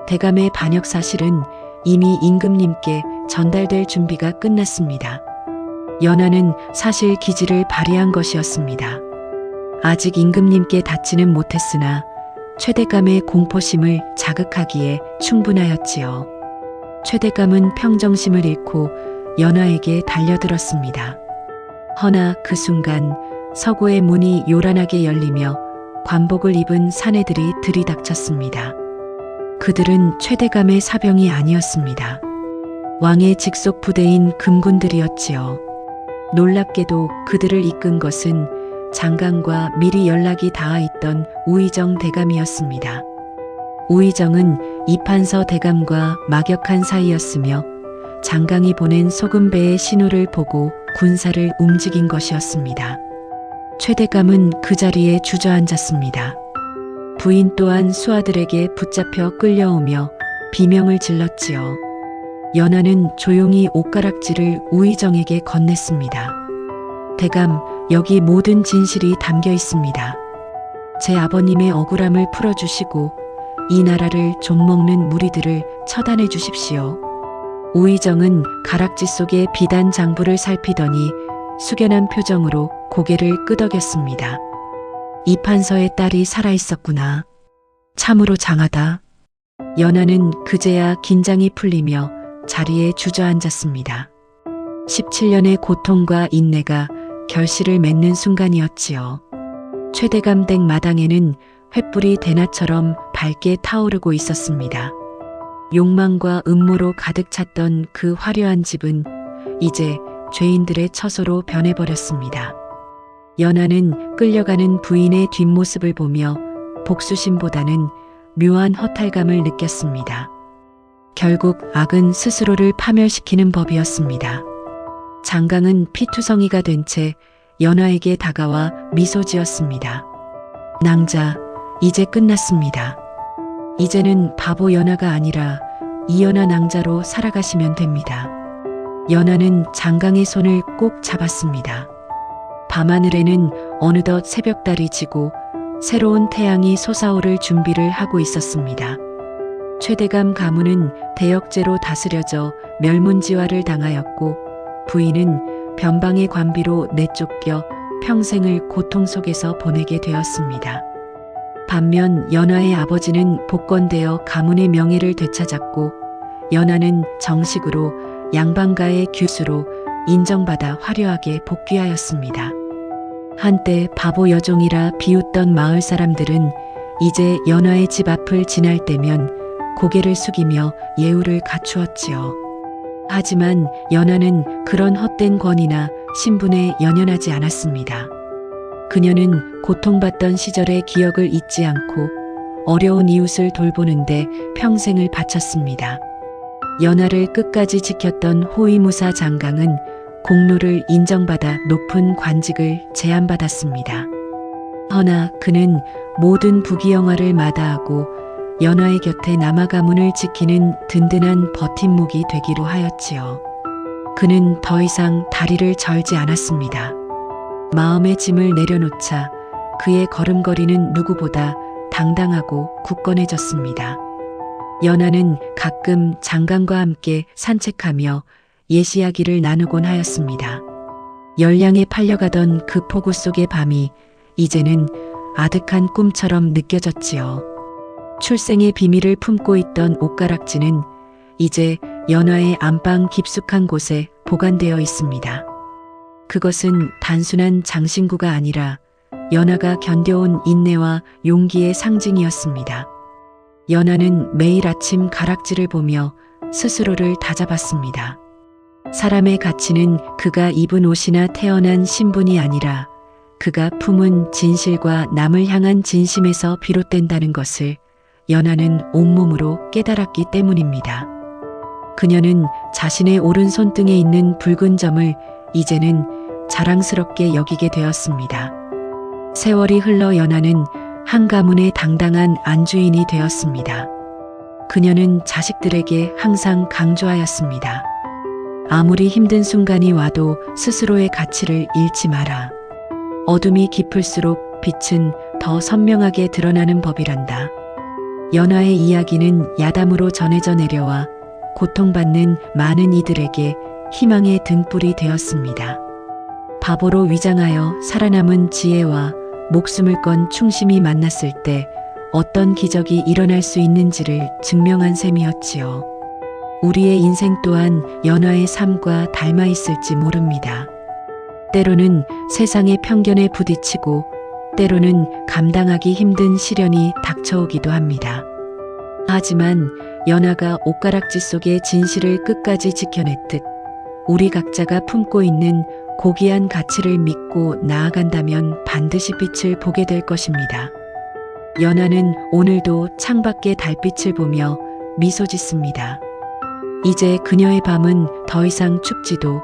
Speaker 1: 대감의 반역 사실은 이미 임금님께 전달될 준비가 끝났습니다. 연화는 사실 기지를 발휘한 것이었습니다. 아직 임금님께 닿지는 못했으나 최대감의 공포심을 자극하기에 충분하였지요. 최대감은 평정심을 잃고 연화에게 달려들었습니다. 허나 그 순간 서고의 문이 요란하게 열리며 관복을 입은 사내들이 들이닥쳤습니다. 그들은 최대감의 사병이 아니었습니다. 왕의 직속 부대인 금군들이었지요. 놀랍게도 그들을 이끈 것은 장강과 미리 연락이 닿아 있던 우의정 대감이었습니다. 우의정은 이판서 대감과 막역한 사이였으며 장강이 보낸 소금배의 신호를 보고 군사를 움직인 것이었습니다. 최대감은 그 자리에 주저앉았습니다. 부인 또한 수아들에게 붙잡혀 끌려오며 비명을 질렀지요. 연화는 조용히 옷가락지를 우의정에게 건넸습니다. 대감, 여기 모든 진실이 담겨 있습니다. 제 아버님의 억울함을 풀어주시고 이 나라를 좀먹는 무리들을 처단해 주십시오. 우의정은 가락지 속의 비단 장부를 살피더니 숙연한 표정으로 고개를 끄덕였습니다. 이판서의 딸이 살아있었구나. 참으로 장하다. 연화는 그제야 긴장이 풀리며 자리에 주저앉았습니다. 17년의 고통과 인내가 결실을 맺는 순간이었지요. 최대감 댁 마당에는 횃불이 대낮처럼 밝게 타오르고 있었습니다. 욕망과 음모로 가득 찼던 그 화려한 집은 이제 죄인들의 처소로 변해버렸습니다. 연화는 끌려가는 부인의 뒷모습을 보며 복수심보다는 묘한 허탈감을 느꼈습니다. 결국 악은 스스로를 파멸시키는 법이었습니다. 장강은 피투성이가 된 채 연화에게 다가와 미소 지었습니다. 낭자, 이제 끝났습니다. 이제는 바보 연화가 아니라 이연화 낭자로 살아가시면 됩니다. 연화는 장강의 손을 꼭 잡았습니다. 밤하늘에는 어느덧 새벽달이 지고 새로운 태양이 솟아오를 준비를 하고 있었습니다. 최대감 가문은 대역죄로 다스려져 멸문지화를 당하였고 부인은 변방의 관비로 내쫓겨 평생을 고통 속에서 보내게 되었습니다. 반면 연화의 아버지는 복권되어 가문의 명예를 되찾았고 연화는 정식으로 양반가의 규수로 인정받아 화려하게 복귀하였습니다. 한때 바보 여종이라 비웃던 마을 사람들은 이제 연화의 집 앞을 지날 때면 고개를 숙이며 예우를 갖추었지요. 하지만 연화는 그런 헛된 권위나 신분에 연연하지 않았습니다. 그녀는 고통받던 시절의 기억을 잊지 않고 어려운 이웃을 돌보는데 평생을 바쳤습니다. 연화를 끝까지 지켰던 호위무사 장강은 공로를 인정받아 높은 관직을 제안받았습니다. 허나 그는 모든 부귀영화를 마다하고 연화의 곁에 남아 가문을 지키는 든든한 버팀목이 되기로 하였지요. 그는 더 이상 다리를 절지 않았습니다. 마음의 짐을 내려놓자 그의 걸음걸이는 누구보다 당당하고 굳건해졌습니다. 연화는 가끔 장강과 함께 산책하며 옛 이야기를 나누곤 하였습니다. 열량에 팔려가던 그 폭우 속의 밤이 이제는 아득한 꿈처럼 느껴졌지요. 출생의 비밀을 품고 있던 옷가락지는 이제 연화의 안방 깊숙한 곳에 보관되어 있습니다. 그것은 단순한 장신구가 아니라 연화가 견뎌온 인내와 용기의 상징이었습니다. 연화는 매일 아침 가락지를 보며 스스로를 다잡았습니다. 사람의 가치는 그가 입은 옷이나 태어난 신분이 아니라 그가 품은 진실과 남을 향한 진심에서 비롯된다는 것을 연화는 온몸으로 깨달았기 때문입니다. 그녀는 자신의 오른손등에 있는 붉은 점을 이제는 자랑스럽게 여기게 되었습니다. 세월이 흘러 연화는 한 가문의 당당한 안주인이 되었습니다. 그녀는 자식들에게 항상 강조하였습니다. 아무리 힘든 순간이 와도 스스로의 가치를 잃지 마라. 어둠이 깊을수록 빛은 더 선명하게 드러나는 법이란다. 연화의 이야기는 야담으로 전해져 내려와 고통받는 많은 이들에게 희망의 등불이 되었습니다. 바보로 위장하여 살아남은 지혜와 목숨을 건 충심이 만났을 때 어떤 기적이 일어날 수 있는지를 증명한 셈이었지요. 우리의 인생 또한 연화의 삶과 닮아 있을지 모릅니다. 때로는 세상의 편견에 부딪히고 때로는 감당하기 힘든 시련이 닥쳐오기도 합니다. 하지만 연화가 옷가락지 속의 진실을 끝까지 지켜냈듯 우리 각자가 품고 있는 고귀한 가치를 믿고 나아간다면 반드시 빛을 보게 될 것입니다. 연화는 오늘도 창밖의 달빛을 보며 미소 짓습니다. 이제 그녀의 밤은 더 이상 춥지도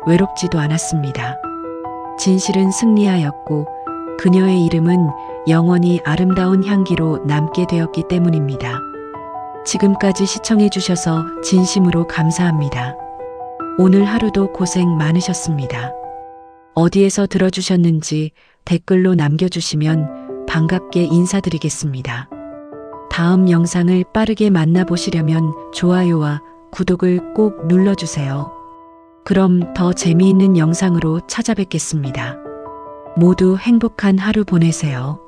Speaker 1: 외롭지도 않았습니다. 진실은 승리하였고 그녀의 이름은 영원히 아름다운 향기로 남게 되었기 때문입니다. 지금까지 시청해 주셔서 진심으로 감사합니다. 오늘 하루도 고생 많으셨습니다. 어디에서 들어주셨는지 댓글로 남겨주시면 반갑게 인사드리겠습니다. 다음 영상을 빠르게 만나보시려면 좋아요와 구독을 꼭 눌러주세요. 그럼 더 재미있는 영상으로 찾아뵙겠습니다. 모두 행복한 하루 보내세요.